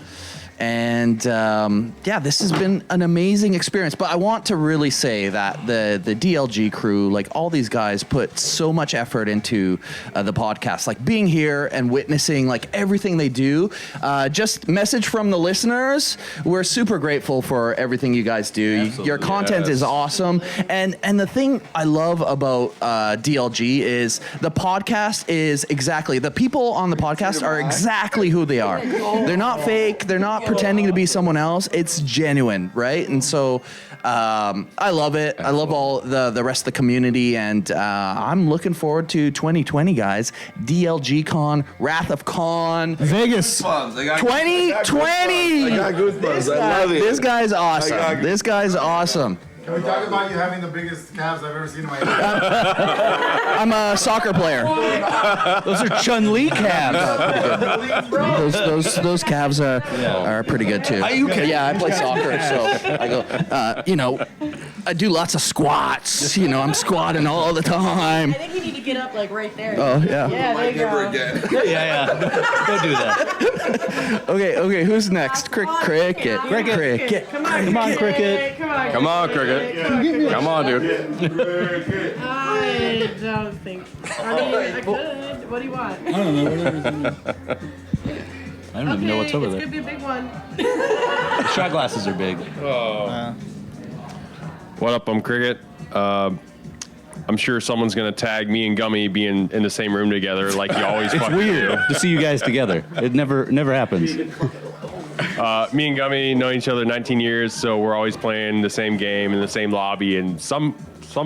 and this has been an amazing experience. But I want to really say that the DLG crew, like all these guys, put so much effort into the podcast, like being here and witnessing like everything they do. Just message from the listeners: we're super grateful for everything you guys do. Your content is awesome, and the thing I love about DLG is the podcast is exactly the people on the podcast are exactly who they are. They're not fake. They're not pretending to be someone else. It's genuine, right? And so I love it. I love all the rest of the community, and I'm looking forward to 2020, guys. DLG Con, Wrath of Con, Vegas. 2020. I got goosebumps. I love it. This guy's awesome. This guy's awesome. Can we talk about you having the biggest calves I've ever seen in my life? I'm a soccer player. Those are Chun-Li calves. Those calves are pretty good too. Yeah, I play soccer, so I go. I do lots of squats. I'm squatting all the time. I think you need to get up like right there. Oh yeah. Yeah, there you go. Yeah. Don't do that. Okay. Who's next? Cricket. Cricket. Come on, Cricket. Come on, Cricket. Come on, dude. I don't think. I mean, I could. What do you want? I don't know. Whatever. I don't even know what's over It's there. gonna be a big one. The shot glasses are big. What up? I'm Cricket. I'm sure someone's gonna tag me and Gummy being in the same room together, like you always. It's fucking weird do. to see you guys together. It never happens. Me and Gummy know each other 19 years, so we're always playing the same game in the same lobby. And some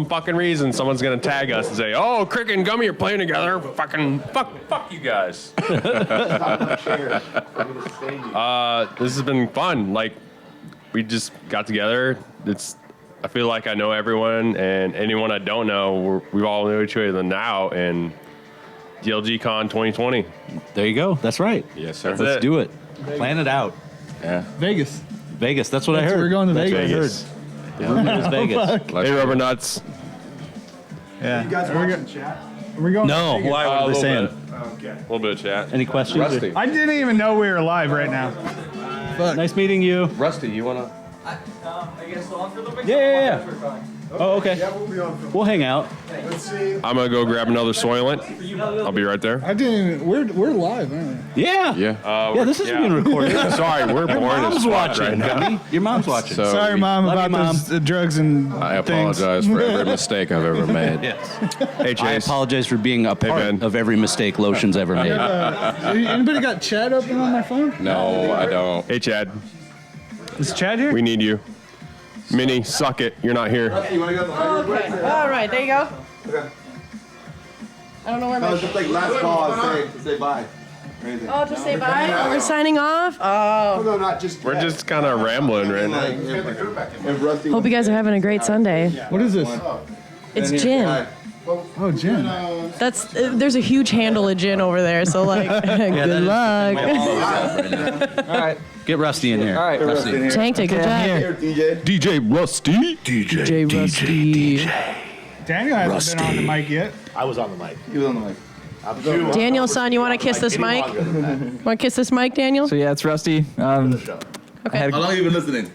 fucking reason, someone's gonna tag us and say, "Oh, Crick and Gummy are playing together. Fucking fuck you guys." This has been fun. Like, we just got together. I feel like I know everyone, and anyone I don't know, we all know each other now. And DLG Con 2020. There you go. That's right. Yes, sir. Let's do it. Plan it out. Yeah. Vegas. Vegas. That's what I heard. We're going to That's Vegas. what I heard. Yeah, it was Vegas. Hey, Rubber Nuts. Yeah. You guys We're watching chat? We're going. No. To Vegas. Why? What are they saying? Okay. A little bit of chat. Any questions? Rusty. I didn't even know we were live right now. Nice meeting you. Rusty, you wanna? I guess so on for a little bit. Yeah. Oh, okay. Yeah, we'll be on for. We'll hang out. Let's see. I'm gonna go grab another Soylent. I'll be right there. I didn't. We're live, aren't we? Yeah. Yeah. Yeah, this is being recorded. Sorry, we're Your bored as mom's fuck watching. right now. Gummy. Your mom's watching. So- Sorry, Mom, Love you, about Mom. those drugs and I things. apologize for every mistake I've ever made. Yes. Hey, I Chase. apologize for being a part Ben. of every mistake Lotion's ever made. Anybody got chat open on my phone? No, I don't. Hey, Chad. Is Chad here? We need you. Minnie, suck it. You're not here. Okay. All right, there you go. Okay. I don't know where my. Just like last call to say bye. Oh, just say bye. Oh, we're signing off. Oh. No, not just. We're just kind of rambling right now. Hope you guys are having a great Sunday. What is this? It's gin. Oh, Jen. That's there's a huge handle of gin over there. So like, good luck. All right. Get Rusty in here. All right, Rusty. Tanked it. Good job. DJ Rusty. DJ Rusty. Daniel hasn't been on the mic yet. I was on the mic. He was on the mic. Daniel, son, you want to kiss this mic? Want to kiss this mic, Daniel? So yeah, it's Rusty. Okay. How long have you been listening?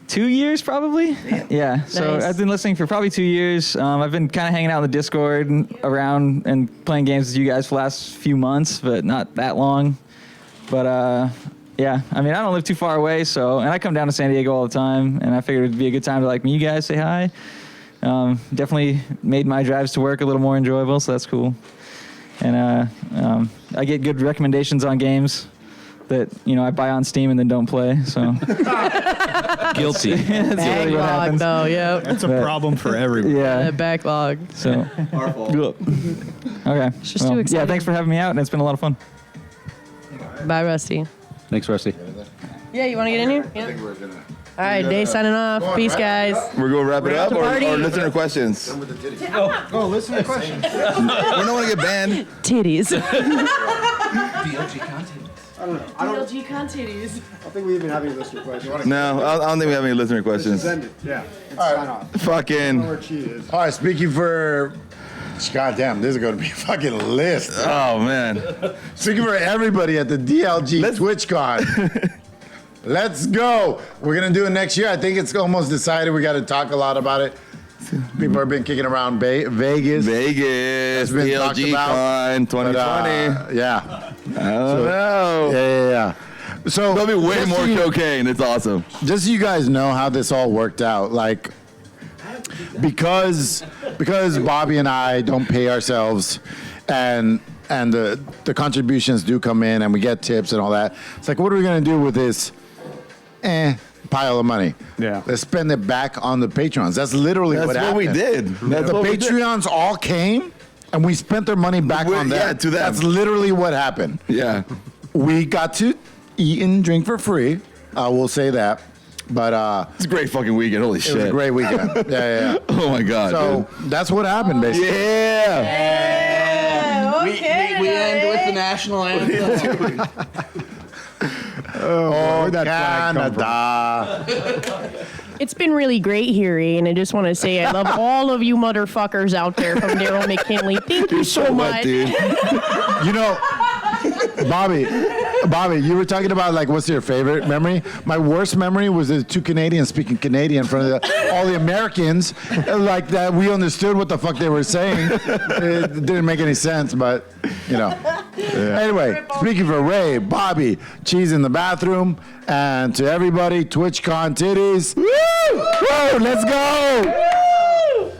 2 years probably. Yeah. So Nice. I've been listening for probably 2 years. I've been kind of hanging out in the Discord and around and playing games with you guys for the last few months, but not that long. But yeah, I mean, I don't live too far away, and I come down to San Diego all the time, and I figured it'd be a good time to meet you guys, say hi. Definitely made my drives to work a little more enjoyable, so that's cool. And I get good recommendations on games that I buy on Steam and then don't play. So Guilty. That's really what Backlog, happens. though. Yep. That's a problem for everyone. Yeah. Backlog. So Our fault. okay. just too yeah, exciting. thanks for having me out, and it's been a lot of fun. Bye, Rusty. Thanks, Rusty. Yeah, you want to get in here? Yeah. All right, Day signing off. Peace, guys. We're going to wrap it up or party. listener questions? Oh, listen to questions. We don't want to get banned. Titties. I don't know. I don't titties. think we even have any listener questions. No, I don't think we have any listener questions. Send it. Yeah. Sign off. I don't know Fucking. where Chi is. All right, speaking for. God damn, this is going to be a fucking list. Oh, man. Speaking for everybody at the DLG Twitchcon. Let's go. We're going to do it next year. I think it's almost decided. We got to talk a lot about it. People have been kicking around Vegas. Vegas. Been talked DLG about, Con 2020. yeah. I don't know. Yeah. So There'll be way just more so you- cocaine. It's awesome. Just so you guys know how this all worked out, because Bobby and I don't pay ourselves, and the contributions do come in, and we get tips and all that. It's like, what are we gonna do with this pile of money? Yeah. Let's spend it back on the Patreons. That's literally That's what what happened. we did. That's The what we did. Patreons all came, and we spent their money back on them. Yeah, to them. That's literally what happened. Yeah. We got to eat and drink for free. I will say that. But It's a great fucking weekend. Holy shit. it was a great weekend. Yeah. Oh my God. So that's what happened, dude. basically. Yeah. Okay. We end with the national anthem. Oh, that flag come Canada. It's been really great here, and I just want to say I love all of you motherfuckers out there from Daryl McKinley. Thank you so much. Dude. You know, Bobby, you were talking about what's your favorite memory? My worst memory was the two Canadians speaking Canadian in front of all the Americans, that we understood what the fuck they were saying. It didn't make any sense, but Anyway, speaking for Ray, Bobby, Cheese in the bathroom, and to everybody, TwitchCon titties. Woo! Woo! Let's go!